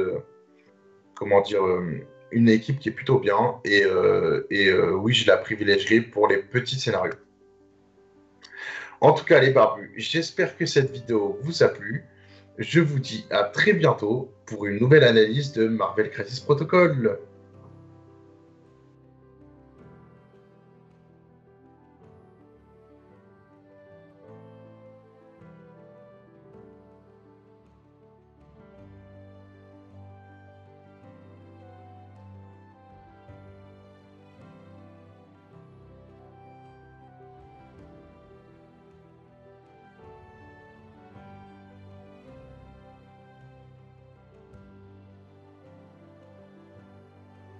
comment dire, une équipe qui est plutôt bien. Oui, je la privilégierai pour les petits scénarios. En tout cas, les barbus, j'espère que cette vidéo vous a plu. Je vous dis à très bientôt pour une nouvelle analyse de Marvel Crisis Protocol.